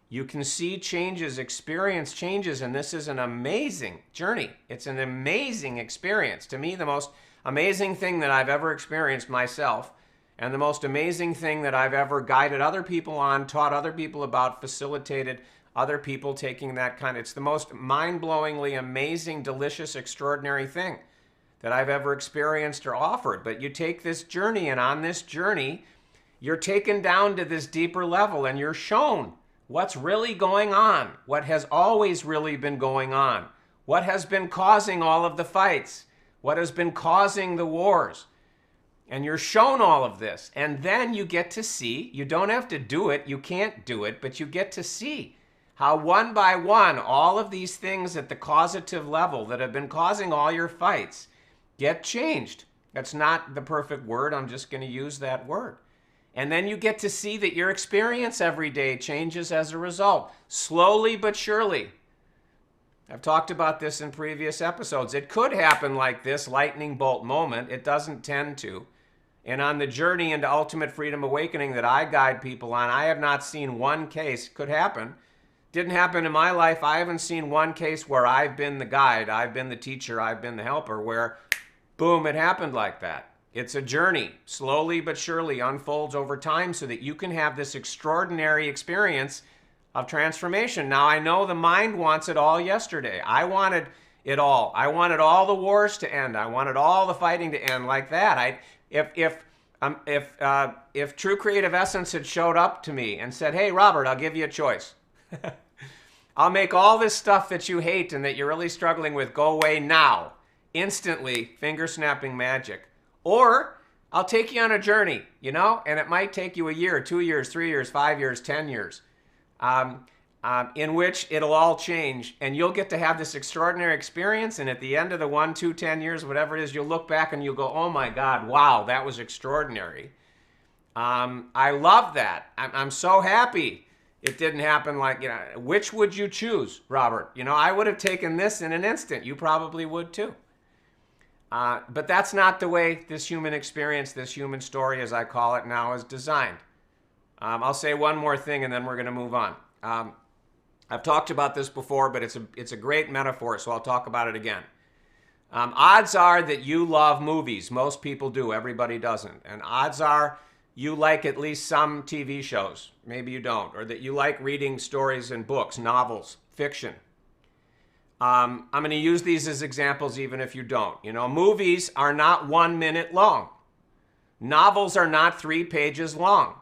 A: You can see changes, experience changes, and this is an amazing journey. It's an amazing experience. To me, the most amazing thing that I've ever experienced myself, and the most amazing thing that I've ever guided other people on, taught other people about, facilitated other people taking that kind of, it's the most mind-blowingly amazing, delicious, extraordinary thing that I've ever experienced or offered. But you take this journey, and on this journey, you're taken down to this deeper level, and you're shown what's really going on, what has always really been going on, what has been causing all of the fights, what has been causing the wars. And you're shown all of this. And then you get to see, you don't have to do it, you can't do it, but you get to see how one by one, all of these things at the causative level that have been causing all your fights get changed. That's not the perfect word, I'm just going to use that word. And then you get to see that your experience every day changes as a result, slowly but surely. I've talked about this in previous episodes. It could happen like this lightning bolt moment. It doesn't tend to. And on the journey into ultimate freedom awakening that I guide people on, I have not seen one case. Could happen. Didn't happen in my life. I haven't seen one case where I've been the guide, I've been the teacher, I've been the helper, where boom, it happened like that. It's a journey, slowly but surely unfolds over time so that you can have this extraordinary experience of transformation. Now, I know the mind wants it all yesterday. I wanted it all. I wanted all the wars to end. I wanted all the fighting to end like that. If True Creative Essence had showed up to me and said, "Hey, Robert, I'll give you a choice. I'll make all this stuff that you hate and that you're really struggling with go away now, instantly, finger-snapping magic. Or I'll take you on a journey, and it might take you a year, 2 years, 3 years, 5 years, 10 years, in which it'll all change, and you'll get to have this extraordinary experience, and at the end of the 1, 2, 10 years, whatever it is, you'll look back and you'll go, oh my God, wow, that was extraordinary. I love that. I'm so happy it didn't happen like, which would you choose, Robert? I would have taken this in an instant. You probably would too. But that's not the way this human experience, this human story, as I call it now, is designed. I'll say one more thing and then we're going to move on. I've talked about this before, but it's a great metaphor, so I'll talk about it again. Odds are that you love movies. Most people do. Everybody doesn't. And odds are you like at least some TV shows. Maybe you don't. Or that you like reading stories and books, novels, fiction. I'm going to use these as examples even if you don't. Movies are not 1 minute long. Novels are not 3 pages long.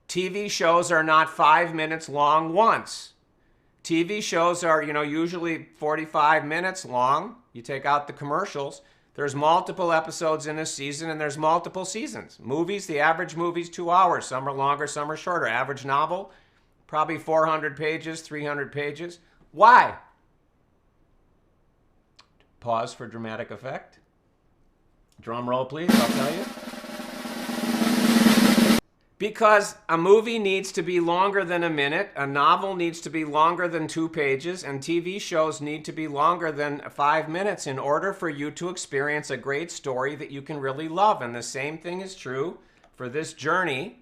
A: TV shows are not 5 minutes long once. TV shows are, usually 45 minutes long. You take out the commercials. There's multiple episodes in a season, and there's multiple seasons. Movies, the average movie's 2 hours. Some are longer, some are shorter. Average novel, probably 400 pages, 300 pages. Why? Pause for dramatic effect. Drum roll, please, I'll tell you. Because a movie needs to be longer than a minute, a novel needs to be longer than 2 pages, and TV shows need to be longer than 5 minutes in order for you to experience a great story that you can really love. And the same thing is true for this journey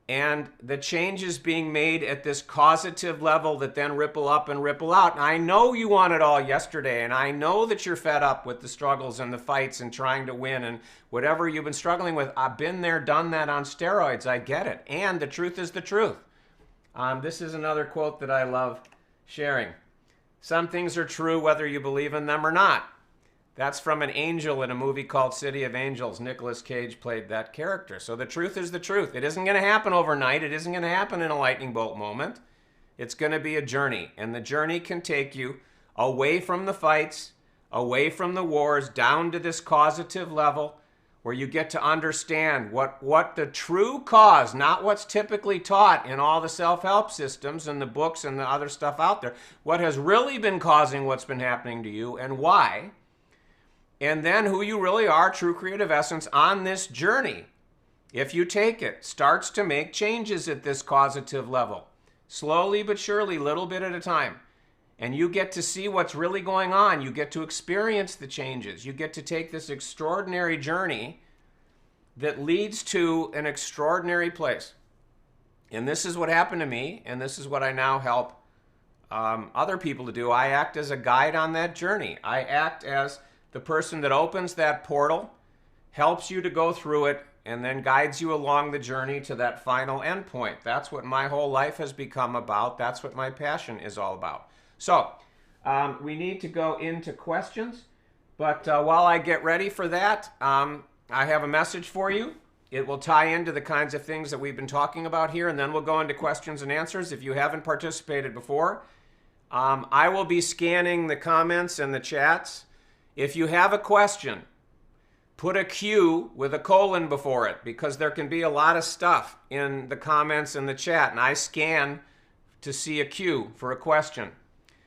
A: and the changes being made at this causative level that then ripple up and ripple out. And I know you want it all yesterday, and I know that you're fed up with the struggles and the fights and trying to win and whatever you've been struggling with. I've been there, done that on steroids. I get it. And the truth is the truth. This is another quote that I love sharing. Some things are true whether you believe in them or not. That's from an angel in a movie called City of Angels. Nicolas Cage played that character. So the truth is the truth. It isn't going to happen overnight. It isn't going to happen in a lightning bolt moment. It's going to be a journey. And the journey can take you away from the fights, away from the wars, down to this causative level where you get to understand what the true cause, not what's typically taught in all the self-help systems and the books and the other stuff out there, what has really been causing what's been happening to you and why. And then who you really are, true creative essence, on this journey, if you take it, starts to make changes at this causative level. Slowly but surely, little bit at a time. And you get to see what's really going on. You get to experience the changes. You get to take this extraordinary journey that leads to an extraordinary place. And this is what happened to me, and this is what I now help other people to do. I act as a guide on that journey. I act as the person that opens that portal, helps you to go through it, and then guides you along the journey to that final end point. That's what my whole life has become about. That's what my passion is all about. So we need to go into questions, but while I get ready for that, I have a message for you. It will tie into the kinds of things that we've been talking about here, and then we'll go into questions and answers. If you haven't participated before, I will be scanning the comments and the chats. If you have a question, put a Q with a colon before it, because there can be a lot of stuff in the comments and the chat, and I scan to see a Q for a question.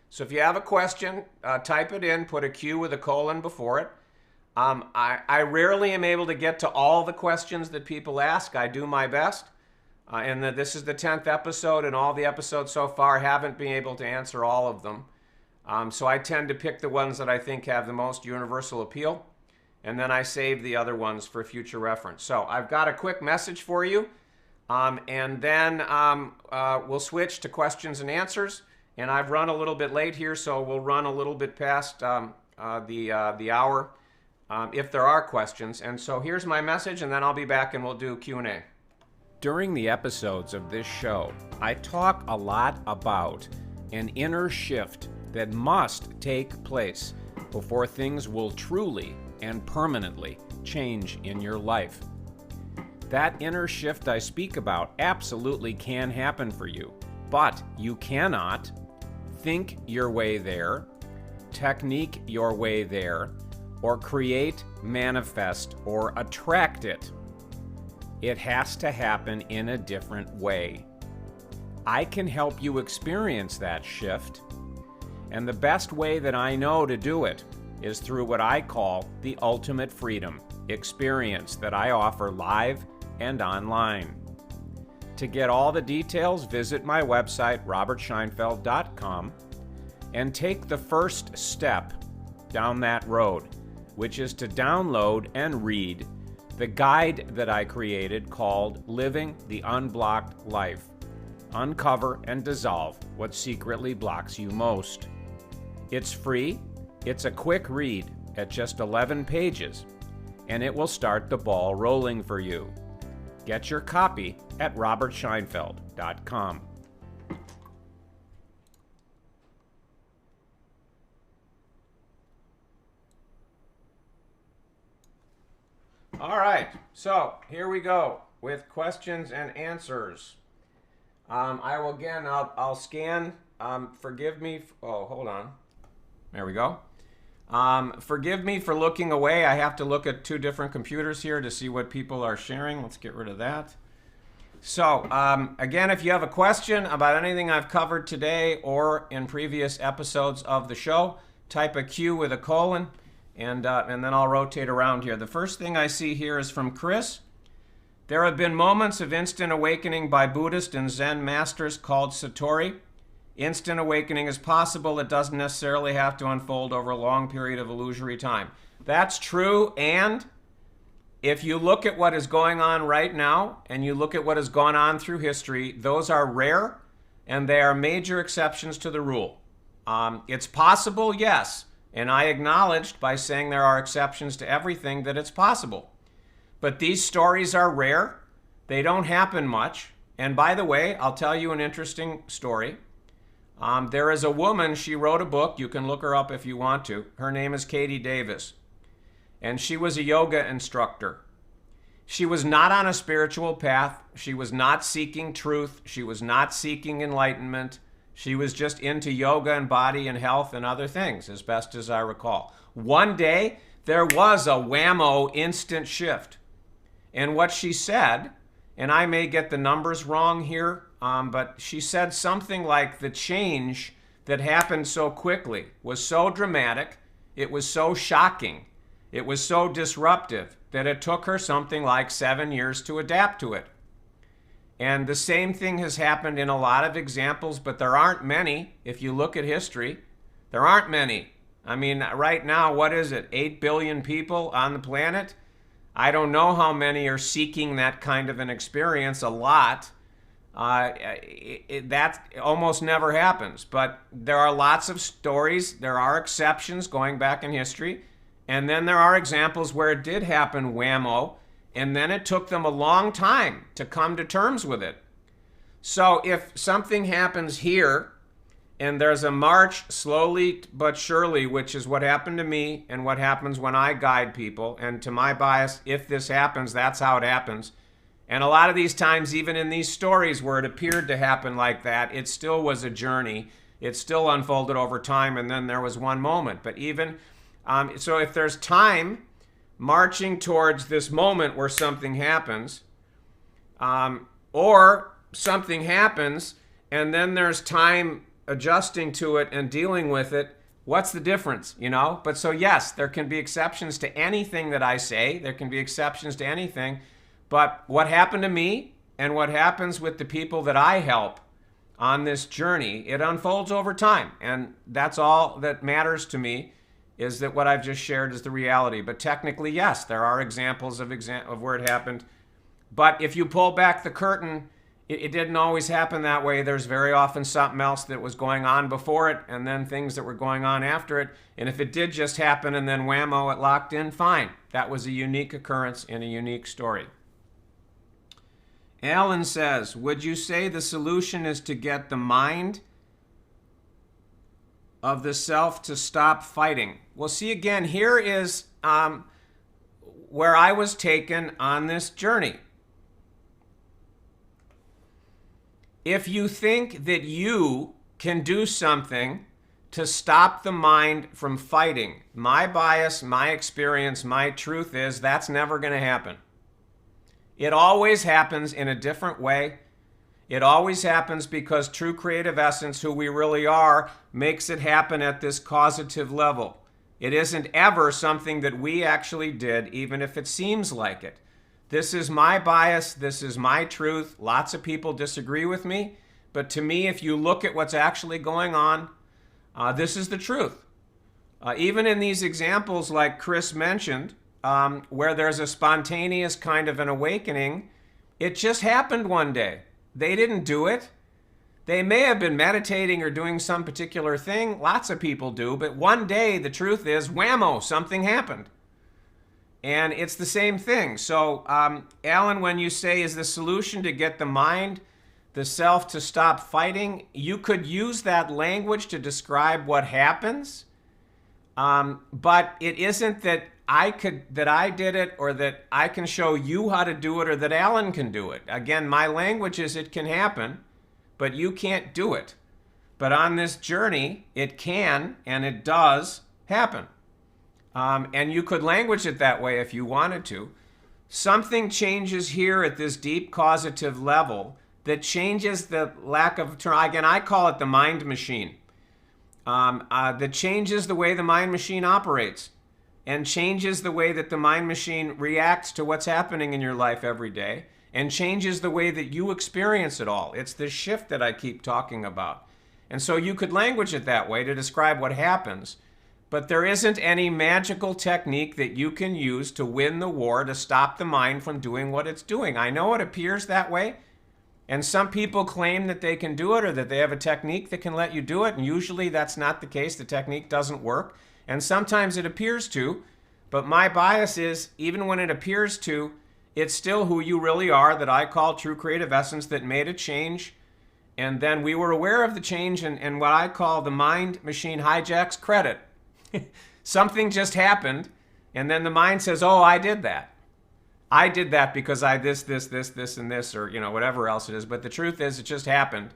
A: So if you have a question, type it in, put a Q with a colon before it. I rarely am able to get to all the questions that people ask. I do my best. And this is the 10th episode, and all the episodes so far haven't been able to answer all of them. So I tend to pick the ones that I think have the most universal appeal, and then I save the other ones for future reference. So I've got a quick message for you, and then we'll switch to questions and answers. And I've run a little bit late here, so we'll run a little bit past the hour if there are questions. And so here's my message, and then I'll be back and we'll do Q&A. During the episodes of this show, I talk a lot about an inner shift that must take place before things will truly and permanently change in your life. That inner shift I speak about absolutely can happen for you, but you cannot think your way there, technique your way there, or create, manifest, or attract it. It has to happen in a different way. I can help you experience that shift, and the best way that I know to do it is through what I call the ultimate freedom experience that I offer live and online. To get all the details, visit my website, robertscheinfeld.com, and take the first step down that road, which is to download and read the guide that I created called Living the Unblocked Life. Uncover and dissolve what secretly blocks you most. It's free, it's a quick read at just 11 pages, and it will start the ball rolling for you. Get your copy at robertscheinfeld.com. All right, so here we go with questions and answers. I'll scan. Forgive me. Hold on. There we go. Forgive me for looking away. I have to look at two different computers here to see what people are sharing. Let's get rid of that. So, again, if you have a question about anything I've covered today or in previous episodes of the show, type a Q with a colon, and then I'll rotate around here. The first thing I see here is from Chris. There have been moments of instant awakening by Buddhist and Zen masters called Satori. Instant awakening is possible. It doesn't necessarily have to unfold over a long period of illusory time. That's true, and if you look at what is going on right now and you look at what has gone on through history, those are rare and they are major exceptions to the rule. It's possible, yes, and I acknowledged by saying there are exceptions to everything that it's possible. But these stories are rare. They don't happen much. And by the way, I'll tell you an interesting story. There is a woman, she wrote a book. You can look her up if you want to. Her name is Katie Davis. And she was a yoga instructor. She was not on a spiritual path. She was not seeking truth. She was not seeking enlightenment. She was just into yoga and body and health and other things, as best as I recall. One day, there was a whammo instant shift. And what she said, and I may get the numbers wrong here, but she said something like the change that happened so quickly was so dramatic, it was so shocking, it was so disruptive that it took her something like 7 years to adapt to it. And the same thing has happened in a lot of examples, but there aren't many. If you look at history, there aren't many. I mean, right now, what is it? 8 billion people on the planet? I don't know how many are seeking that kind of an experience. A lot. That almost never happens. But there are lots of stories. There are exceptions going back in history. And then there are examples where it did happen whammo, and then it took them a long time to come to terms with it. So if something happens here, and there's a march slowly but surely, which is what happened to me and what happens when I guide people, and to my bias, if this happens, that's how it happens. And a lot of these times, even in these stories where it appeared to happen like that, it still was a journey. It still unfolded over time, and then there was one moment. But even, so if there's time marching towards this moment where something happens, or something happens, and then there's time adjusting to it and dealing with it, what's the difference, you know? But so yes, there can be exceptions to anything that I say. There can be exceptions to anything. But what happened to me and what happens with the people that I help on this journey, it unfolds over time. And that's all that matters to me, is that what I've just shared is the reality. But technically, yes, there are examples of where it happened. But if you pull back the curtain, it didn't always happen that way. There's very often something else that was going on before it, and then things that were going on after it. And if it did just happen and then whammo, it locked in, fine. That was a unique occurrence in a unique story. Alan says, would you say the solution is to get the mind of the self to stop fighting? Well, see, again, here is where I was taken on this journey. If you think that you can do something to stop the mind from fighting. My bias, my experience, my truth is that's never going to happen. It always happens in a different way. It always happens because true creative essence, who we really are, makes it happen at this causative level. It isn't ever something that we actually did, even if it seems like it. This is my bias. This is my truth. Lots of people disagree with me. But to me, if you look at what's actually going on, this is the truth. Even in these examples like Chris mentioned, where there's a spontaneous kind of an awakening, it just happened one day. They didn't do it. They may have been meditating or doing some particular thing. Lots of people do. But one day, the truth is, whammo, something happened. And it's the same thing. So, Alan, when you say, is the solution to get the mind, the self, to stop fighting, you could use that language to describe what happens. But it isn't that I did it, or that I can show you how to do it, or that Alan can do it. Again, my language is it can happen, but you can't do it. But on this journey, it can and it does happen. And you could language it that way if you wanted to. Something changes here at this deep causative level that changes the lack of, again, I call it the mind machine. That changes the way the mind machine operates and changes the way that the mind machine reacts to what's happening in your life every day and changes the way that you experience it all. It's this shift that I keep talking about. And so you could language it that way to describe what happens, but there isn't any magical technique that you can use to win the war to stop the mind from doing what it's doing. I know it appears that way, and some people claim that they can do it or that they have a technique that can let you do it, and usually that's not the case. The technique doesn't work, and sometimes it appears to, but my bias is, even when it appears to, it's still who you really are, that I call true creative essence, that made a change, and then we were aware of the change, and what I call the mind machine hijacks credit. Something just happened, and then the mind says, oh, I did that. I did that because I this, and this, or whatever else it is. But the truth is, it just happened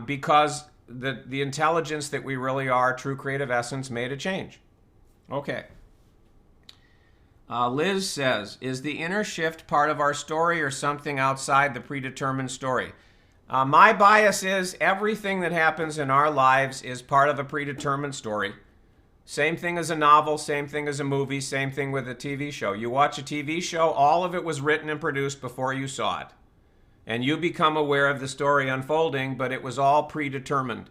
A: because the intelligence that we really are, true creative essence, made a change. Okay. Liz says, is the inner shift part of our story or something outside the predetermined story? My bias is everything that happens in our lives is part of a predetermined story. Same thing as a novel, same thing as a movie, same thing with a TV show. You watch a TV show, all of it was written and produced before you saw it. And you become aware of the story unfolding, but it was all predetermined.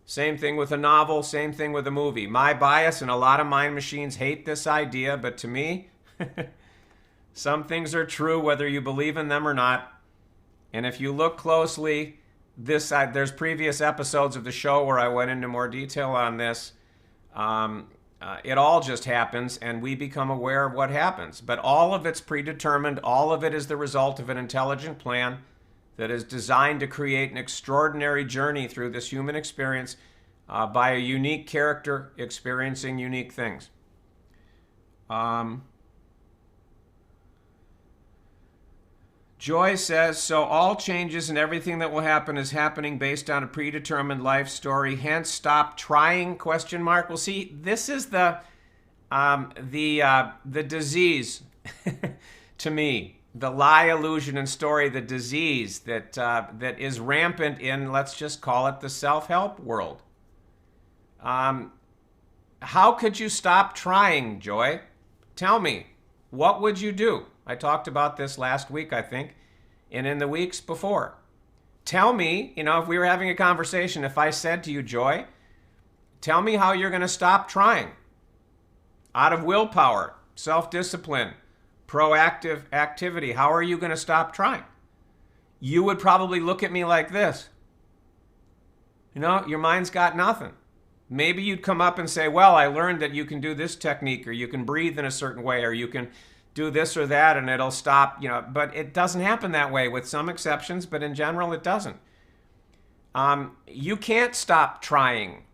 A: Same thing with a novel, same thing with a movie. My bias, and a lot of mind machines hate this idea, but to me, some things are true whether you believe in them or not. And if you look closely, there's previous episodes of the show where I went into more detail on this. It all just happens, and we become aware of what happens. But all of it's predetermined. All of it is the result of an intelligent plan that is designed to create an extraordinary journey through this human experience by a unique character experiencing unique things. Joy says, so all changes and everything that will happen is happening based on a predetermined life story, hence stop trying, ? Well, see, this is the disease to me, the lie, illusion, and story, the disease that is rampant in, let's just call it, the self-help world. How could you stop trying, Joy? Tell me, what would you do? I talked about this last week, I think, and in the weeks before. Tell me, if we were having a conversation, if I said to you, Joy, tell me how you're going to stop trying. Out of willpower, self-discipline, proactive activity, how are you going to stop trying? You would probably look at me like this. Your mind's got nothing. Maybe you'd come up and say, well, I learned that you can do this technique, or you can breathe in a certain way, or you can do this or that, and it'll stop, but it doesn't happen that way, with some exceptions, but in general, it doesn't. You can't stop trying,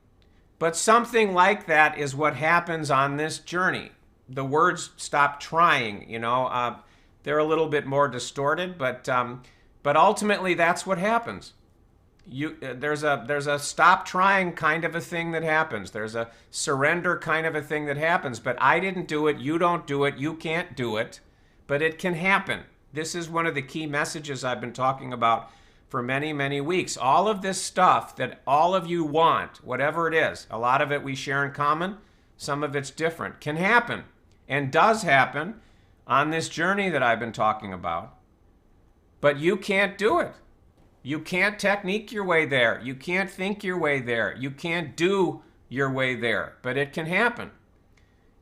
A: but something like that is what happens on this journey. The words stop trying, they're a little bit more distorted, but ultimately that's what happens. There's a stop trying kind of a thing that happens. There's a surrender kind of a thing that happens. But I didn't do it. You don't do it. You can't do it. But it can happen. This is one of the key messages I've been talking about for many, many weeks. All of this stuff that all of you want, whatever it is, a lot of it we share in common, some of it's different, can happen and does happen on this journey that I've been talking about. But you can't do it. You can't technique your way there. You can't think your way there. You can't do your way there. But it can happen.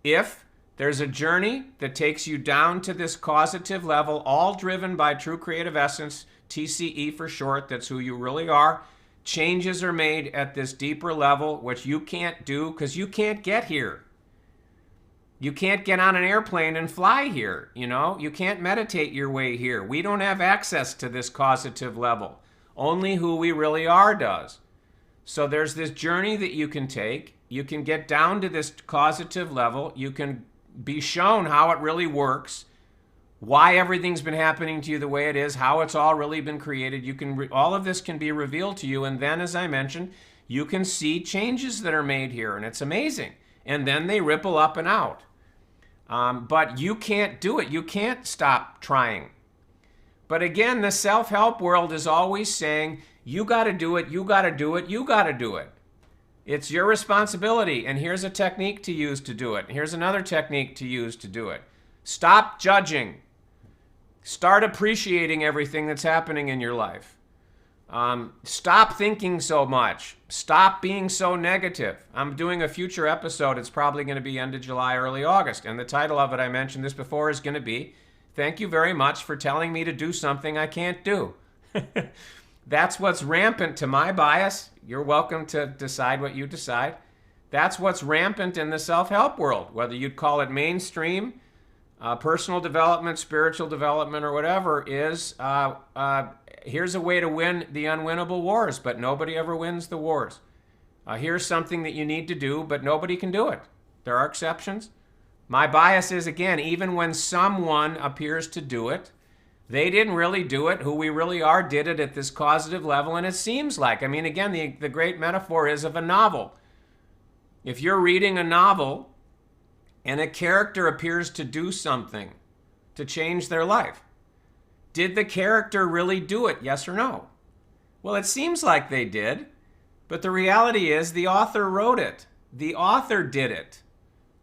A: If there's a journey that takes you down to this causative level, all driven by true creative essence, TCE for short, that's who you really are. Changes are made at this deeper level, which you can't do because you can't get here. You can't get on an airplane and fly here, you know? You can't meditate your way here. We don't have access to this causative level. Only who we really are does. So there's this journey that you can take. You can get down to this causative level. You can be shown how it really works, why everything's been happening to you the way it is, how it's all really been created. You can all of this can be revealed to you, and then, as I mentioned, you can see changes that are made here, and it's amazing. And then they ripple up and out. But you can't do it. You can't stop trying. But again, the self-help world is always saying, you got to do it, you got to do it, you got to do it. It's your responsibility, and here's a technique to use to do it. Here's another technique to use to do it. Stop judging. Start appreciating everything that's happening in your life. Stop thinking so much. Stop being so negative. I'm doing a future episode. It's probably going to be end of July, early August. And the title of it, I mentioned this before, is going to be, "Thank you very much for telling me to do something I can't do." That's what's rampant to my bias. You're welcome to decide what you decide. That's what's rampant in the self-help world, whether you'd call it mainstream, personal development, spiritual development, or whatever, is here's a way to win the unwinnable wars, but nobody ever wins the wars. Here's something that you need to do, but nobody can do it. There are exceptions. My bias is, again, even when someone appears to do it, they didn't really do it. Who we really are did it at this causative level, and it seems like, I mean, again, the great metaphor is of a novel. If you're reading a novel and a character appears to do something to change their life, did the character really do it, yes or no? Well, it seems like they did, but the reality is the author wrote it. The author did it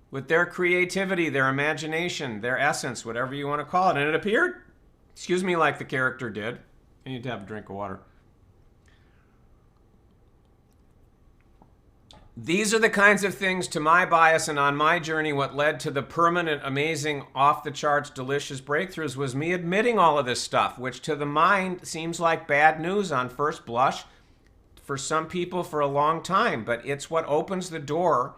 A: with their creativity, their imagination, their essence, whatever you want to call it, and it appeared, excuse me, like the character did. I need to have a drink of water. These are the kinds of things, to my bias and on my journey, what led to the permanent, amazing, off-the-charts, delicious breakthroughs was me admitting all of this stuff, which to the mind seems like bad news on first blush for some people for a long time, but it's what opens the door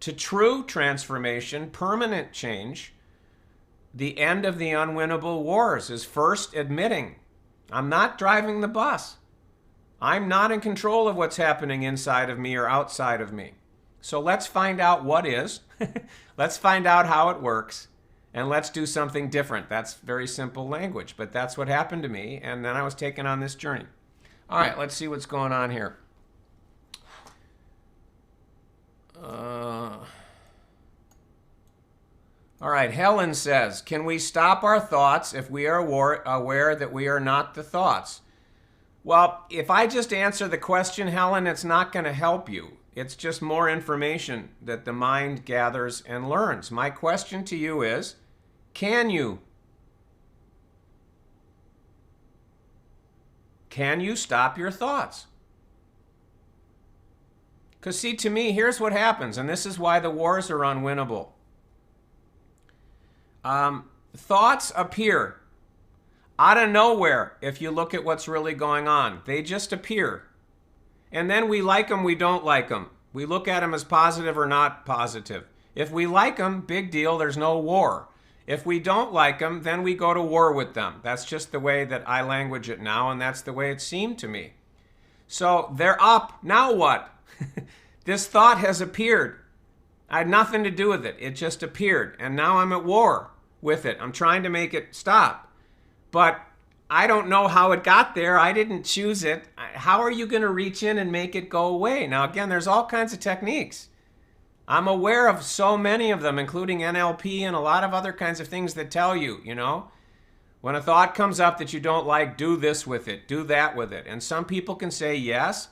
A: to true transformation, permanent change. The end of the unwinnable wars is first admitting, I'm not driving the bus. I'm not in control of what's happening inside of me or outside of me. So let's find out what is. Let's find out how it works. And let's do something different. That's very simple language, but that's what happened to me. And then I was taken on this journey. All right, let's see what's going on here. All right, Helen says, can we stop our thoughts if we are aware that we are not the thoughts? Well, if I just answer the question, Helen, it's not going to help you. It's just more information that the mind gathers and learns. My question to you is, can you? Can you stop your thoughts? Because see, to me, here's what happens, and this is why the wars are unwinnable. Thoughts appear out of nowhere if you look at what's really going on. They just appear. And then we like them, we don't like them. We look at them as positive or not positive. If we like them, big deal, there's no war. If we don't like them, then we go to war with them. That's just the way that I language it now, and that's the way it seemed to me. So they're up. Now what? This thought has appeared. I had nothing to do with it. It just appeared. And now I'm at war with it. I'm trying to make it stop. But I don't know how it got there. I didn't choose it. How are you going to reach in and make it go away? Now, again, there's all kinds of techniques. I'm aware of so many of them, including NLP and a lot of other kinds of things that tell you, when a thought comes up that you don't like, do this with it, do that with it. And some people can say, yes,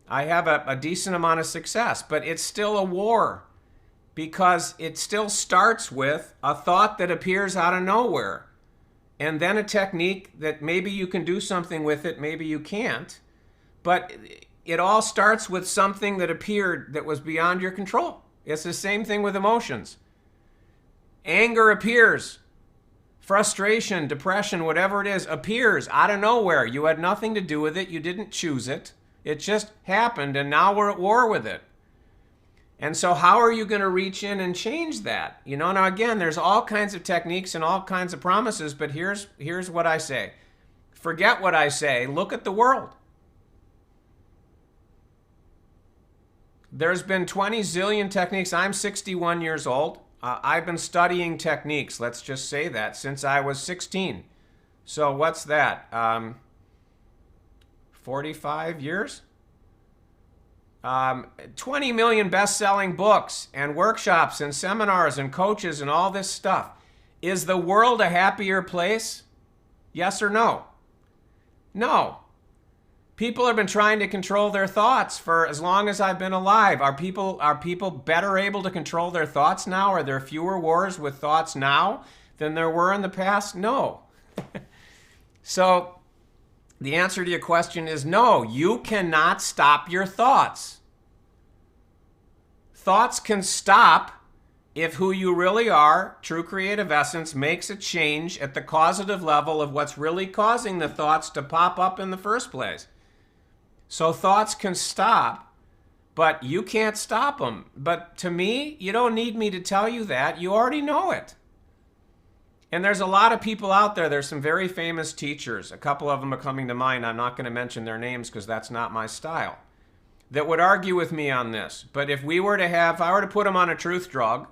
A: I have a decent amount of success, but it's still a war because it still starts with a thought that appears out of nowhere. And then a technique that maybe you can do something with it, maybe you can't. But it all starts with something that appeared that was beyond your control. It's the same thing with emotions. Anger appears. Frustration, depression, whatever it is, appears out of nowhere. You had nothing to do with it. You didn't choose it. It just happened, and now we're at war with it. And so how are you going to reach in and change that? Now again, there's all kinds of techniques and all kinds of promises, but here's what I say. Forget what I say. Look at the world. There's been 20 zillion techniques. I'm 61 years old. I've been studying techniques, let's just say that, since I was 16. So what's that? 45 years? 20 million best-selling books and workshops and seminars and coaches and all this stuff. Is the world a happier place? Yes or no? No. People have been trying to control their thoughts for as long as I've been alive. Are people better able to control their thoughts now? Are there fewer wars with thoughts now than there were in the past? No. So the answer to your question is no. You cannot stop your thoughts. Thoughts can stop if who you really are, true creative essence, makes a change at the causative level of what's really causing the thoughts to pop up in the first place. So thoughts can stop, but you can't stop them. But to me, you don't need me to tell you that. You already know it. And there's a lot of people out there. There's some very famous teachers. A couple of them are coming to mind. I'm not going to mention their names because that's not my style, that would argue with me on this. But if I were to put them on a truth drug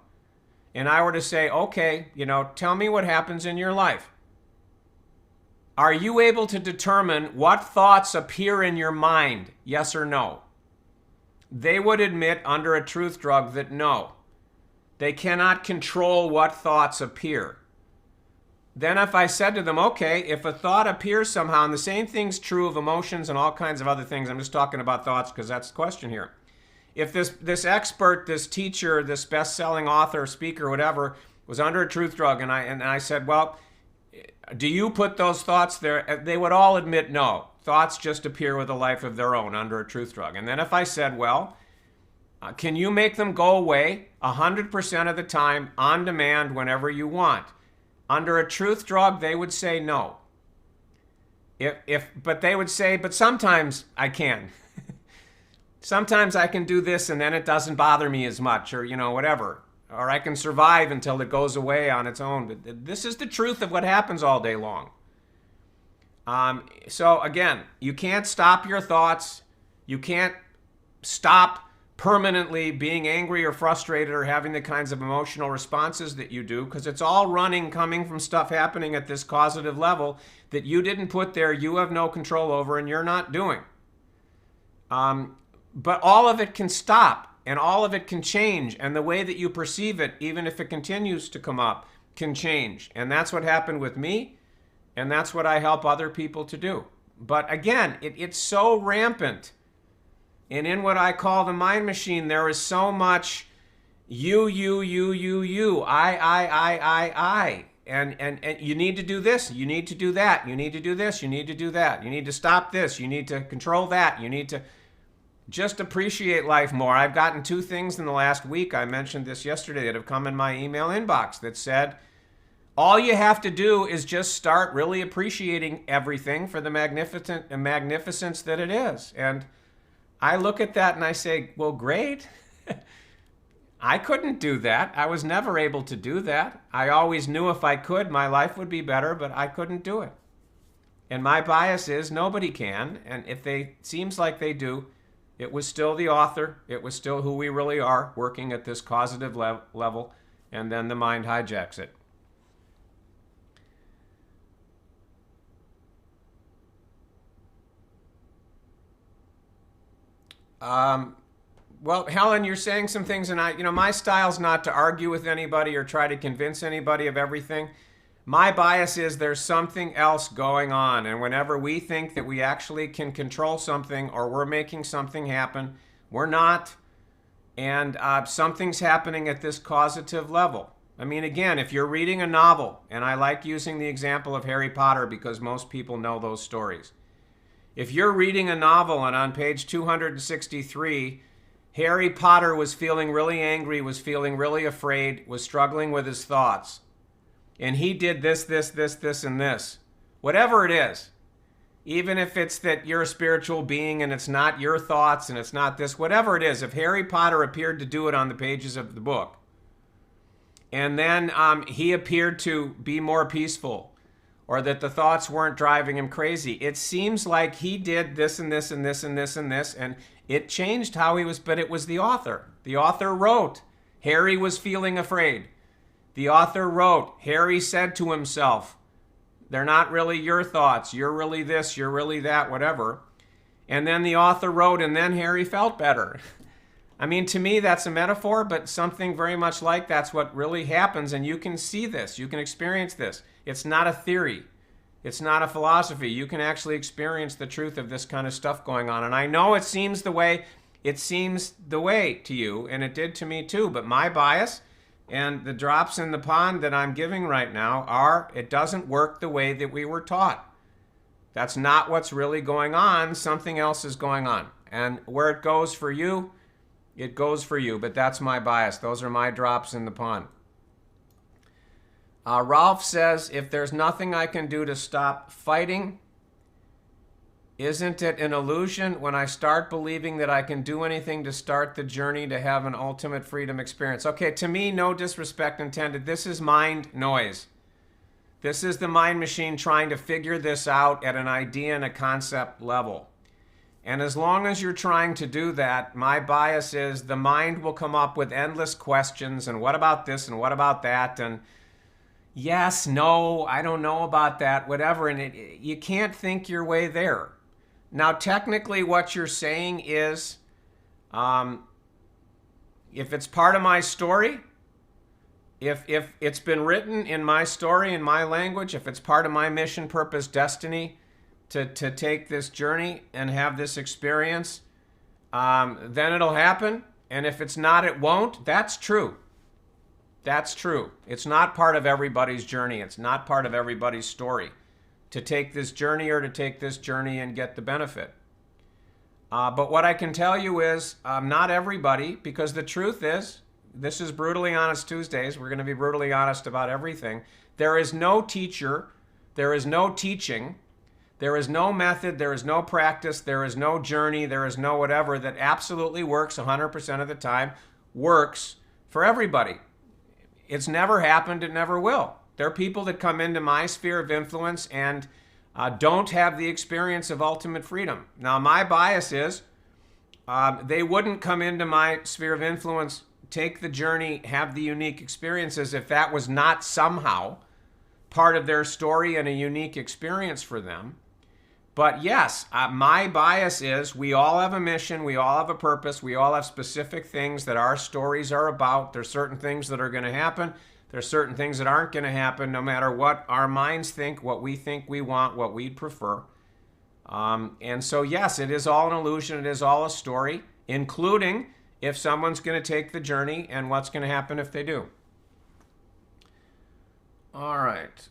A: and I were to say, okay, tell me what happens in your life. Are you able to determine what thoughts appear in your mind? Yes or no? They would admit under a truth drug that no. They cannot control what thoughts appear. Then if I said to them, okay, if a thought appears somehow, and the same thing's true of emotions and all kinds of other things, I'm just talking about thoughts because that's the question here. If this expert, this teacher, this best-selling author, speaker, whatever, was under a truth drug, and I said, well, do you put those thoughts there? They would all admit no. Thoughts just appear with a life of their own under a truth drug. And then if I said, well, can you make them go away 100% of the time on demand whenever you want? Under a truth drug, they would say no. But they would say, but sometimes I can. Sometimes I can do this and then it doesn't bother me as much, or whatever. Or I can survive until it goes away on its own. But this is the truth of what happens all day long. So again, you can't stop your thoughts. You can't stop permanently being angry or frustrated or having the kinds of emotional responses that you do, because it's all coming from stuff happening at this causative level that you didn't put there, you have no control over, and you're not doing. But all of it can stop. And all of it can change, and the way that you perceive it, even if it continues to come up, can change. And that's what happened with me, and that's what I help other people to do. But again, it's so rampant. And in what I call the mind machine, there is so much you, I. And you need to do this, you need to do that, you need to do this, you need to do that, you need to stop this, you need to control that, you need to just appreciate life more. I've gotten 2 things in the last week, I mentioned this yesterday, that have come in my email inbox that said, all you have to do is just start really appreciating everything for the magnificence that it is. And I look at that and I say, well, great. I couldn't do that. I was never able to do that. I always knew if I could, my life would be better, but I couldn't do it. And my bias is nobody can. And if seems like they do, it was still the author. It was still who we really are, working at this causative level, and then the mind hijacks it. Well, Helen, you're saying some things, and my style's not to argue with anybody or try to convince anybody of everything. My bias is there's something else going on, and whenever we think that we actually can control something or we're making something happen, we're not, and something's happening at this causative level. I mean, again, if you're reading a novel, and I like using the example of Harry Potter because most people know those stories. If you're reading a novel and on page 263, Harry Potter was feeling really angry, was feeling really afraid, was struggling with his thoughts, and he did this, and this. Whatever it is, even if it's that you're a spiritual being and it's not your thoughts and it's not this, whatever it is, if Harry Potter appeared to do it on the pages of the book, and then he appeared to be more peaceful, or that the thoughts weren't driving him crazy, it seems like he did this and this and this and this and this, and it changed how he was, but it was the author. The author wrote, Harry was feeling afraid. The author wrote, Harry said to himself, they're not really your thoughts. You're really this, you're really that, whatever. And then the author wrote, and then Harry felt better. I mean, to me, that's a metaphor, but something very much like that's what really happens, and you can see this. You can experience this. It's not a theory. It's not a philosophy. You can actually experience the truth of this kind of stuff going on. And I know it seems the way to you, and it did to me too, but my bias and the drops in the pond that I'm giving right now are, it doesn't work the way that we were taught. That's not what's really going on. Something else is going on. And where it goes for you, it goes for you, but that's my bias. Those are my drops in the pond. Ralph says, if there's nothing I can do to stop fighting, isn't it an illusion when I start believing that I can do anything to start the journey to have an ultimate freedom experience? Okay, to me, no disrespect intended. This is mind noise. This is the mind machine trying to figure this out at an idea and a concept level. And as long as you're trying to do that, my bias is the mind will come up with endless questions, and what about this and what about that, and yes, no, I don't know about that, whatever, and you can't think your way there. Now, technically, what you're saying is, if it's part of my story, if it's been written in my story, in my language, if it's part of my mission, purpose, destiny, to take this journey and have this experience, then it'll happen. And if it's not, it won't. That's true. That's true. It's not part of everybody's journey. It's not part of everybody's story to take this journey or to take this journey and get the benefit. But what I can tell you is not everybody, because the truth is, this is Brutally Honest Tuesdays. We're going to be brutally honest about everything. There is no teacher. There is no teaching. There is no method. There is no practice. There is no journey. There is no whatever that absolutely works 100% of the time, works for everybody. It's never happened. It never will. There are people that come into my sphere of influence and don't have the experience of ultimate freedom. Now, my bias is they wouldn't come into my sphere of influence, take the journey, have the unique experiences if that was not somehow part of their story and a unique experience for them. But yes, my bias is we all have a mission, we all have a purpose, we all have specific things that our stories are about. There's certain things that are going to happen. There's certain things that aren't going to happen no matter what our minds think, what we think we want, what we'd prefer. And so yes, it is all an illusion. It is all a story, including if someone's going to take the journey and what's going to happen if they do. All right.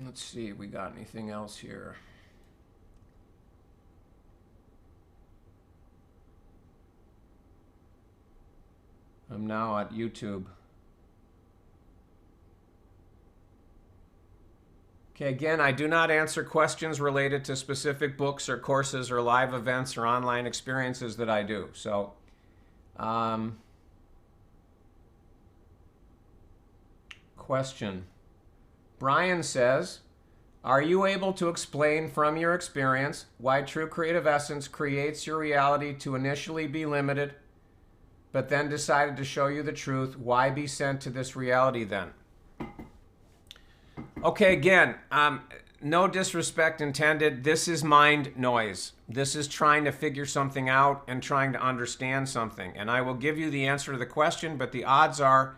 A: Let's see, we got anything else here? I'm now at YouTube. Okay, again, I do not answer questions related to specific books or courses or live events or online experiences that I do. So, question. Brian says, are you able to explain from your experience why true creative essence creates your reality to initially be limited, but then decided to show you the truth? Why be sent to this reality then? Okay, again, no disrespect intended, this is mind noise. This is trying to figure something out and trying to understand something. And I will give you the answer to the question, but the odds are,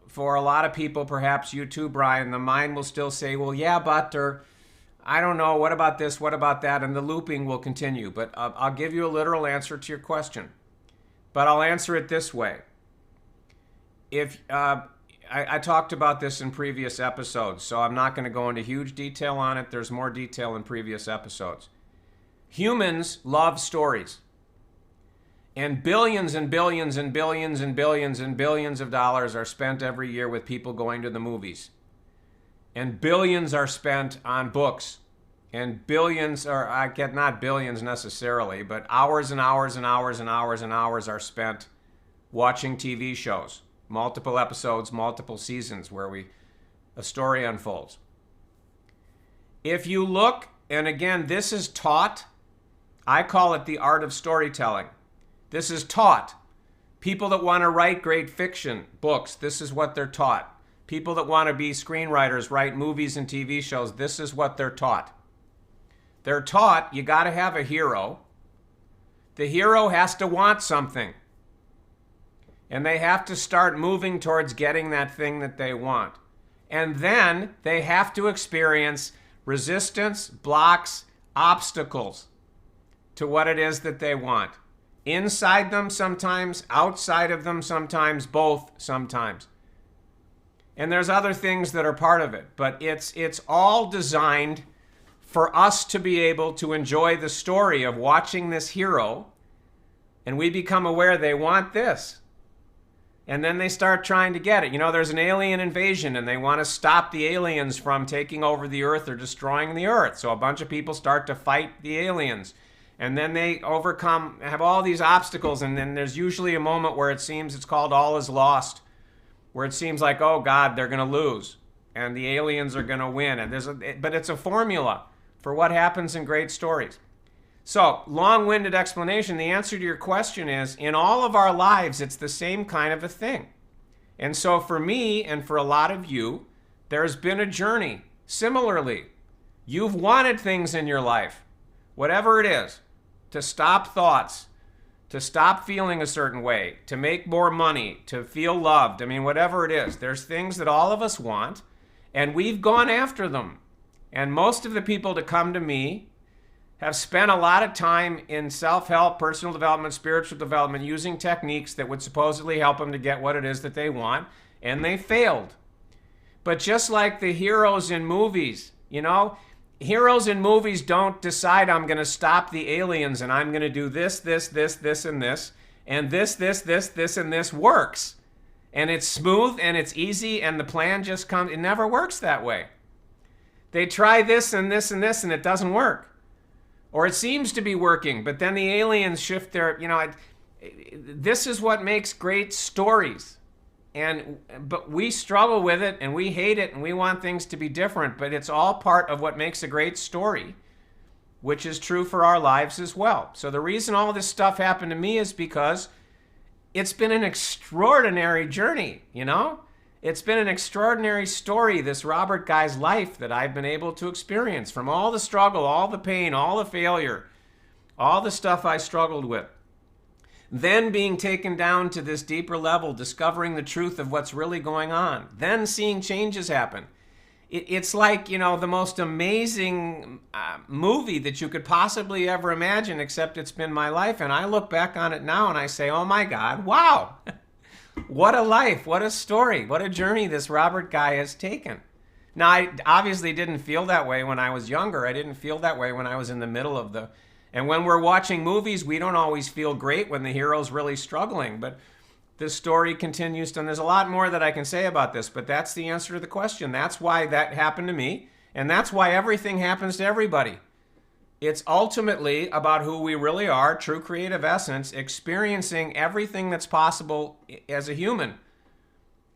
A: for a lot of people, perhaps you too, Brian, the mind will still say, well, yeah, but, or I don't know, what about this, what about that? And the looping will continue. But I'll give you a literal answer to your question. But I'll answer it this way. If I talked about this in previous episodes, so I'm not going to go into huge detail on it. There's more detail in previous episodes. Humans love stories. And billions and billions and billions and billions and billions of dollars are spent every year with people going to the movies. And billions are spent on books. And billions, or I get not billions necessarily, but hours and hours and hours and hours and hours are spent watching TV shows. Multiple episodes, multiple seasons where a story unfolds. If you look, and again, this is taught, I call it the art of storytelling. This is taught. People that want to write great fiction books, this is what they're taught. People that want to be screenwriters, write movies and TV shows, this is what they're taught. They're taught you got to have a hero. The hero has to want something. And they have to start moving towards getting that thing that they want. And then they have to experience resistance, blocks, obstacles to what it is that they want. Inside them sometimes, outside of them sometimes, both sometimes. And there's other things that are part of it. But it's all designed for us to be able to enjoy the story of watching this hero. And we become aware they want this. And then they start trying to get it. You know, there's an alien invasion and they want to stop the aliens from taking over the earth or destroying the earth. So a bunch of people start to fight the aliens. And then they have all these obstacles. And then there's usually a moment where it seems it's called all is lost. Where it seems like, oh God, they're going to lose. And the aliens are going to win. And but it's a formula for what happens in great stories. So, long-winded explanation, the answer to your question is, in all of our lives, it's the same kind of a thing. And so for me and for a lot of you, there's been a journey. Similarly, you've wanted things in your life, whatever it is, to stop thoughts, to stop feeling a certain way, to make more money, to feel loved. I mean, whatever it is, there's things that all of us want, and we've gone after them. And most of the people that come to me have spent a lot of time in self-help, personal development, spiritual development, using techniques that would supposedly help them to get what it is that they want, and they failed. But just like the heroes in movies, you know, heroes in movies don't decide I'm going to stop the aliens and I'm going to do this, this, this, this, and this, and this, and this works. And it's smooth and it's easy and the plan just comes. It never works that way. They try this and this and this and it doesn't work. Or it seems to be working, but then the aliens shift their, this is what makes great stories. But we struggle with it and we hate it and we want things to be different, but it's all part of what makes a great story, which is true for our lives as well. So the reason all this stuff happened to me is because it's been an extraordinary journey, It's been an extraordinary story, this Robert guy's life that I've been able to experience, from all the struggle, all the pain, all the failure, all the stuff I struggled with. Then being taken down to this deeper level, discovering the truth of what's really going on. Then seeing changes happen. It's like, the most amazing movie that you could possibly ever imagine, except it's been my life. And I look back on it now and I say, oh my God, wow. What a life, what a story, what a journey this Robert guy has taken. Now, I obviously didn't feel that way when I was younger. I didn't feel that way when I was in the middle of the... And when we're watching movies, we don't always feel great when the hero's really struggling. But this story continues to... And there's a lot more that I can say about this, but that's the answer to the question. That's why that happened to me, and that's why everything happens to everybody. It's ultimately about who we really are, true creative essence, experiencing everything that's possible as a human.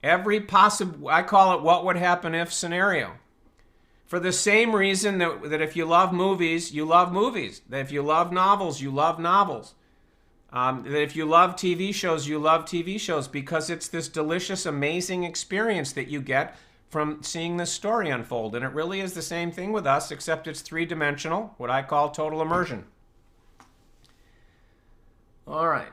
A: Every possible, I call it what would happen if scenario. For the same reason that if you love movies, you love movies. That if you love novels, you love novels. That if you love TV shows, you love TV shows, because it's this delicious, amazing experience that you get from seeing this story unfold. And it really is the same thing with us, except it's three-dimensional, what I call total immersion. All right.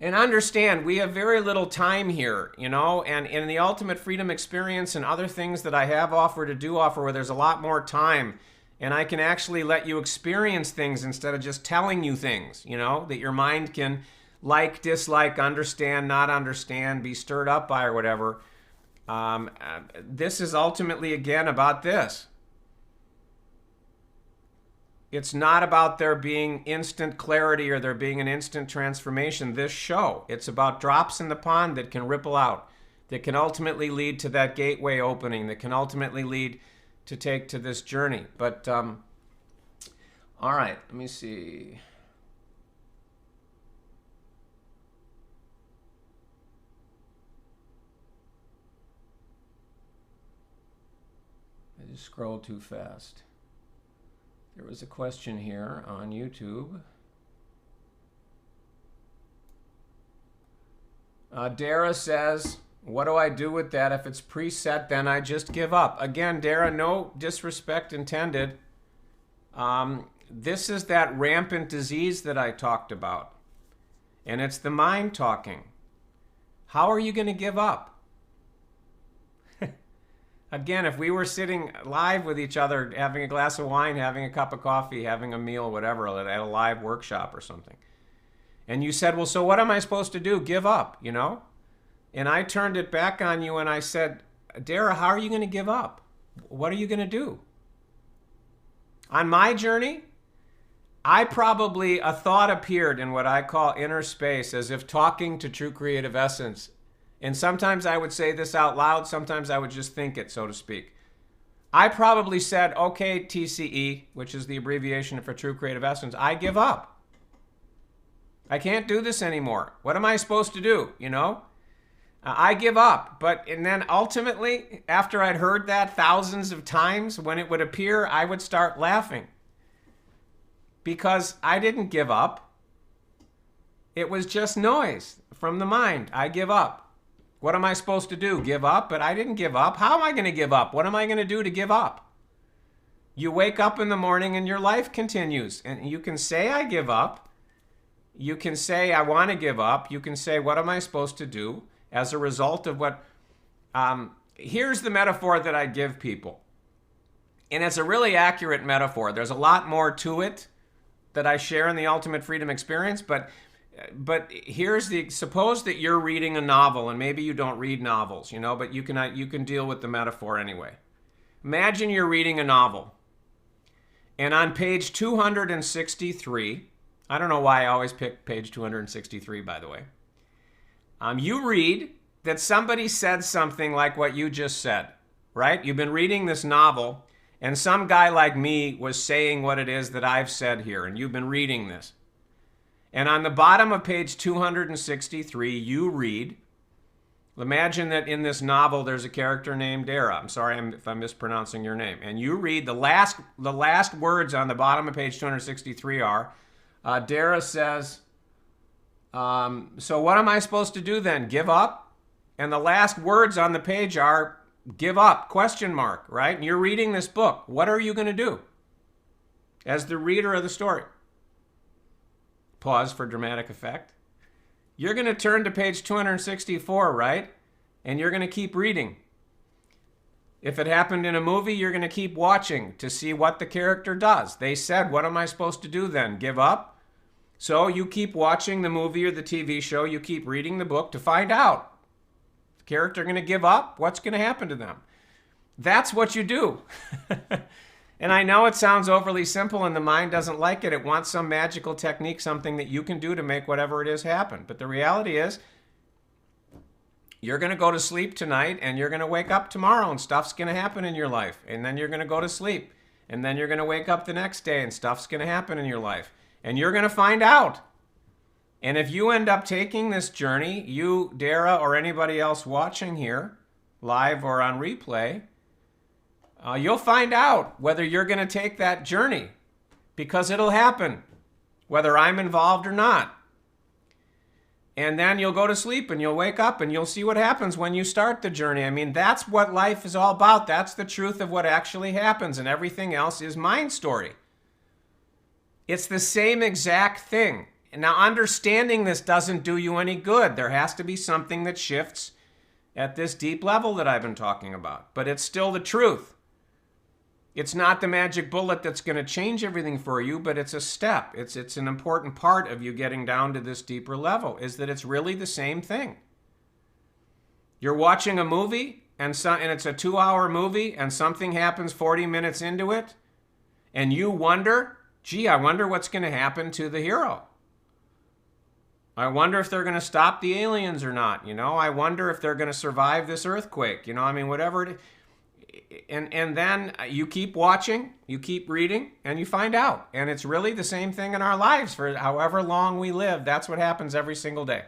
A: And understand, we have very little time here, you know, and in the Ultimate Freedom Experience and other things that I have offered to do offer where there's a lot more time, and I can actually let you experience things instead of just telling you things, you know, that your mind can like, dislike, understand, not understand, be stirred up by or whatever. This is ultimately, again, about this. It's not about there being instant clarity or there being an instant transformation, this show. It's about drops in the pond that can ripple out, that can ultimately lead to that gateway opening, that can ultimately lead to take to this journey. But, all right, let me see. I just scrolled too fast. There was a question here on YouTube. Dara says, what do I do with that? If it's preset, then I just give up. Again, Dara, no disrespect intended. This is that rampant disease that I talked about. And it's the mind talking. How are you going to give up? Again, if we were sitting live with each other, having a glass of wine, having a cup of coffee, having a meal, whatever, at a live workshop or something, and you said, well, so what am I supposed to do? Give up, you know? And I turned it back on you and I said, Dara, how are you going to give up? What are you going to do? On my journey, a thought appeared in what I call inner space, as if talking to true creative essence. And sometimes I would say this out loud, sometimes I would just think it, so to speak. I probably said, okay, TCE, which is the abbreviation for True Creative Essence, I give up. I can't do this anymore. What am I supposed to do, you know? I give up. And then ultimately, after I'd heard that thousands of times, when it would appear, I would start laughing. Because I didn't give up. It was just noise from the mind. I give up. What am I supposed to do? Give up? But I didn't give up. How am I going to give up? What am I going to do to give up? You wake up in the morning and your life continues. And you can say, I give up. You can say, I want to give up. You can say, what am I supposed to do as a result of what... here's the metaphor that I give people. And it's a really accurate metaphor. There's a lot more to it that I share in the Ultimate Freedom Experience, but here's suppose that you're reading a novel, and maybe you don't read novels, you know, but you can deal with the metaphor anyway. Imagine you're reading a novel, and on page 263, I don't know why I always pick page 263, by the way, you read that somebody said something like what you just said, right? You've been reading this novel, and some guy like me was saying what it is that I've said here, and you've been reading this. And on the bottom of page 263, you read, imagine that in this novel there's a character named Dara. I'm sorry if I'm mispronouncing your name. And you read the last words on the bottom of page 263 are, Dara says, so what am I supposed to do then? Give up? And the last words on the page are, give up, question mark, right? And you're reading this book. What are you going to do as the reader of the story? Pause for dramatic effect. You're going to turn to page 264, right? And you're going to keep reading. If it happened in a movie, you're going to keep watching to see what the character does. They said, what am I supposed to do then? Give up? So you keep watching the movie or the TV show. You keep reading the book to find out. The character going to give up? What's going to happen to them? That's what you do. And I know it sounds overly simple and the mind doesn't like it. It wants some magical technique, something that you can do to make whatever it is happen. But the reality is, you're going to go to sleep tonight and you're going to wake up tomorrow and stuff's going to happen in your life. And then you're going to go to sleep. And then you're going to wake up the next day and stuff's going to happen in your life. And you're going to find out. And if you end up taking this journey, you, Dara, or anybody else watching here, live or on replay, you'll find out whether you're going to take that journey, because it'll happen, whether I'm involved or not. And then you'll go to sleep and you'll wake up and you'll see what happens when you start the journey. I mean, that's what life is all about. That's the truth of what actually happens, and everything else is mind story. It's the same exact thing. Now, understanding this doesn't do you any good. There has to be something that shifts at this deep level that I've been talking about. But it's still the truth. It's not the magic bullet that's going to change everything for you, but it's a step. It's an important part of you getting down to this deeper level, is that it's really the same thing. You're watching a movie, and it's a 2-hour movie, and something happens 40 minutes into it, and you wonder, gee, I wonder what's going to happen to the hero. I wonder if they're going to stop the aliens or not. I wonder if they're going to survive this earthquake. Whatever it is. And then you keep watching, you keep reading, and you find out. And it's really the same thing in our lives for however long we live. That's what happens every single day.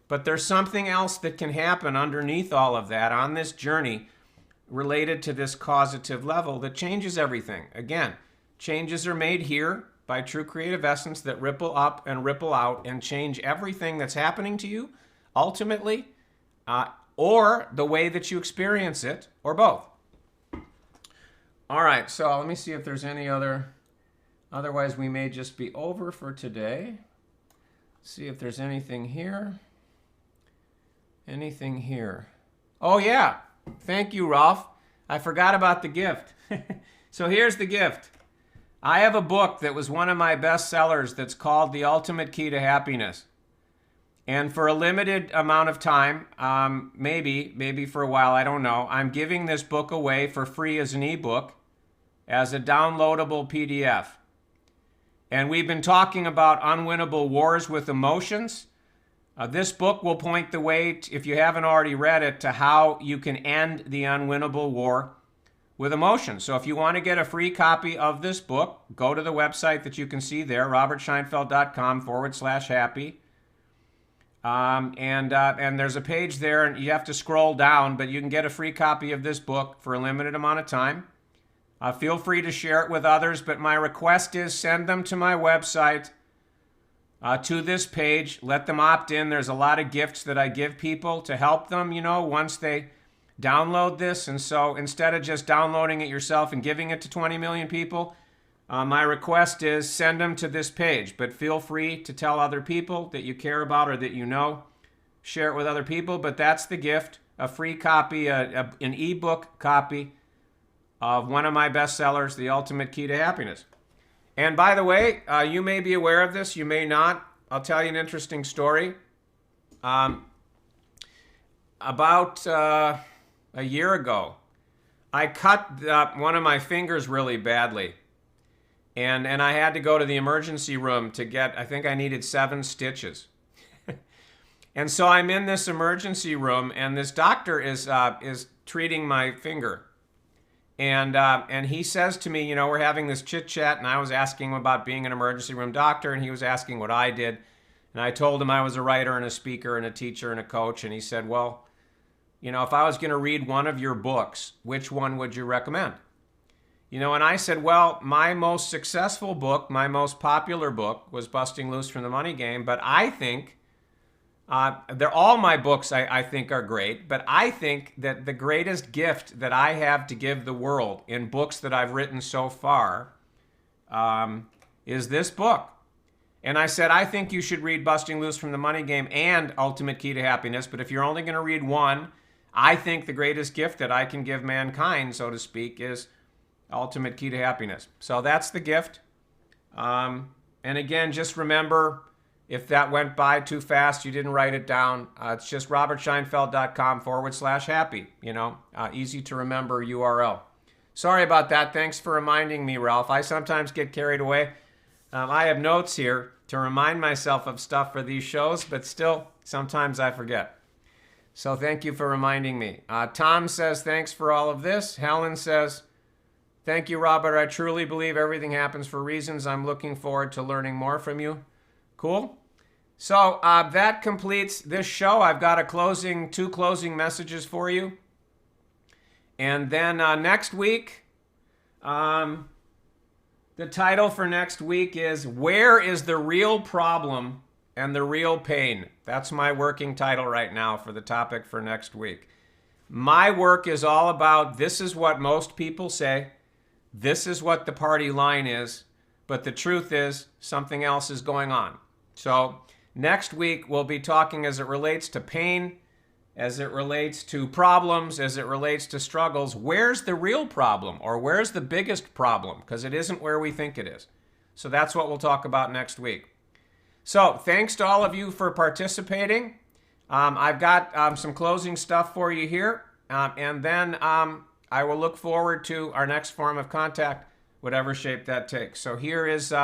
A: But there's something else that can happen underneath all of that on this journey related to this causative level that changes everything. Again, changes are made here by true creative essence that ripple up and ripple out and change everything that's happening to you, ultimately, or the way that you experience it, or both. All right, so let me see if there's any other. Otherwise, we may just be over for today. See if there's anything here. Anything here? Oh, yeah. Thank you, Rolf. I forgot about the gift. So here's the gift. I have a book that was one of my best sellers that's called The Ultimate Key to Happiness. And for a limited amount of time, maybe for a while, I don't know, I'm giving this book away for free as an ebook, as a downloadable PDF. And we've been talking about unwinnable wars with emotions. This book will point the way, if you haven't already read it, to how you can end the unwinnable war with emotions. So if you want to get a free copy of this book, go to the website that you can see there, robertscheinfeld.com/happy. And there's a page there, and you have to scroll down, but you can get a free copy of this book for a limited amount of time. Feel free to share it with others, but my request is send them to my website, to this page. Let them opt in. There's a lot of gifts that I give people to help them, once they download this. And so instead of just downloading it yourself and giving it to 20 million people, my request is send them to this page. But feel free to tell other people that you care about or that you know. Share it with other people. But that's the gift, a free copy, an ebook copy of one of my bestsellers, The Ultimate Key to Happiness. And by the way, you may be aware of this, you may not. I'll tell you an interesting story. About a year ago, I cut one of my fingers really badly. And I had to go to the emergency room to get, I think I needed 7 stitches. And so I'm in this emergency room, and this doctor is treating my finger. And he says to me, we're having this chit chat, and I was asking him about being an emergency room doctor, and he was asking what I did. And I told him I was a writer and a speaker and a teacher and a coach. And he said, well, if I was going to read one of your books, which one would you recommend? And I said, well, my most successful book, my most popular book was Busting Loose from the Money Game. But I think all my books I think are great, but I think that the greatest gift that I have to give the world in books that I've written so far is this book. And I said, I think you should read Busting Loose from the Money Game and Ultimate Key to Happiness, but if you're only going to read one, I think the greatest gift that I can give mankind, so to speak, is Ultimate Key to Happiness. So that's the gift. And again, just remember, if that went by too fast, you didn't write it down, it's just robertscheinfeld.com/happy, easy to remember URL. Sorry about that. Thanks for reminding me, Ralph. I sometimes get carried away. I have notes here to remind myself of stuff for these shows, but still, sometimes I forget. So thank you for reminding me. Tom says, thanks for all of this. Helen says, thank you, Robert. I truly believe everything happens for reasons. I'm looking forward to learning more from you. Cool. So that completes this show. I've got two closing messages for you. And then next week, the title for next week is, Where is the Real Problem and the real pain. That's my working title right now for the topic for next week. My work is all about this is what most people say, this is what the party line is, but the truth is something else is going on. So next week we'll be talking as it relates to pain, as it relates to problems, as it relates to struggles. Where's the real problem, or where's the biggest problem? Because it isn't where we think it is. So that's what we'll talk about next week. So thanks to all of you for participating. I've got some closing stuff for you here, and then I will look forward to our next form of contact, whatever shape that takes. So here is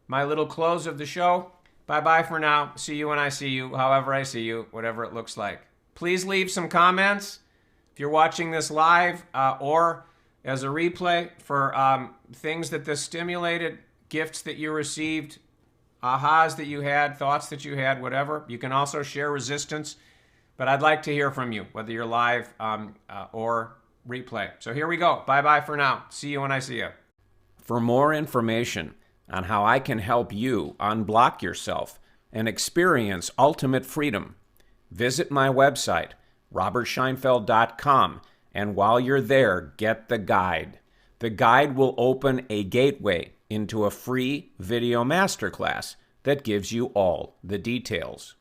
A: my little close of the show. Bye-bye for now. See you when I see you, however I see you, whatever it looks like. Please leave some comments if you're watching this live or as a replay for things that this stimulated, gifts that you received, ahas that you had, thoughts that you had, whatever. You can also share resistance, but I'd like to hear from you, whether you're live or replay. So here we go. Bye-bye for now. See you when I see you. For more information on how I can help you unblock yourself and experience ultimate freedom, visit my website, robertscheinfeld.com, and while you're there, get the guide. The guide will open a gateway into a free video masterclass that gives you all the details.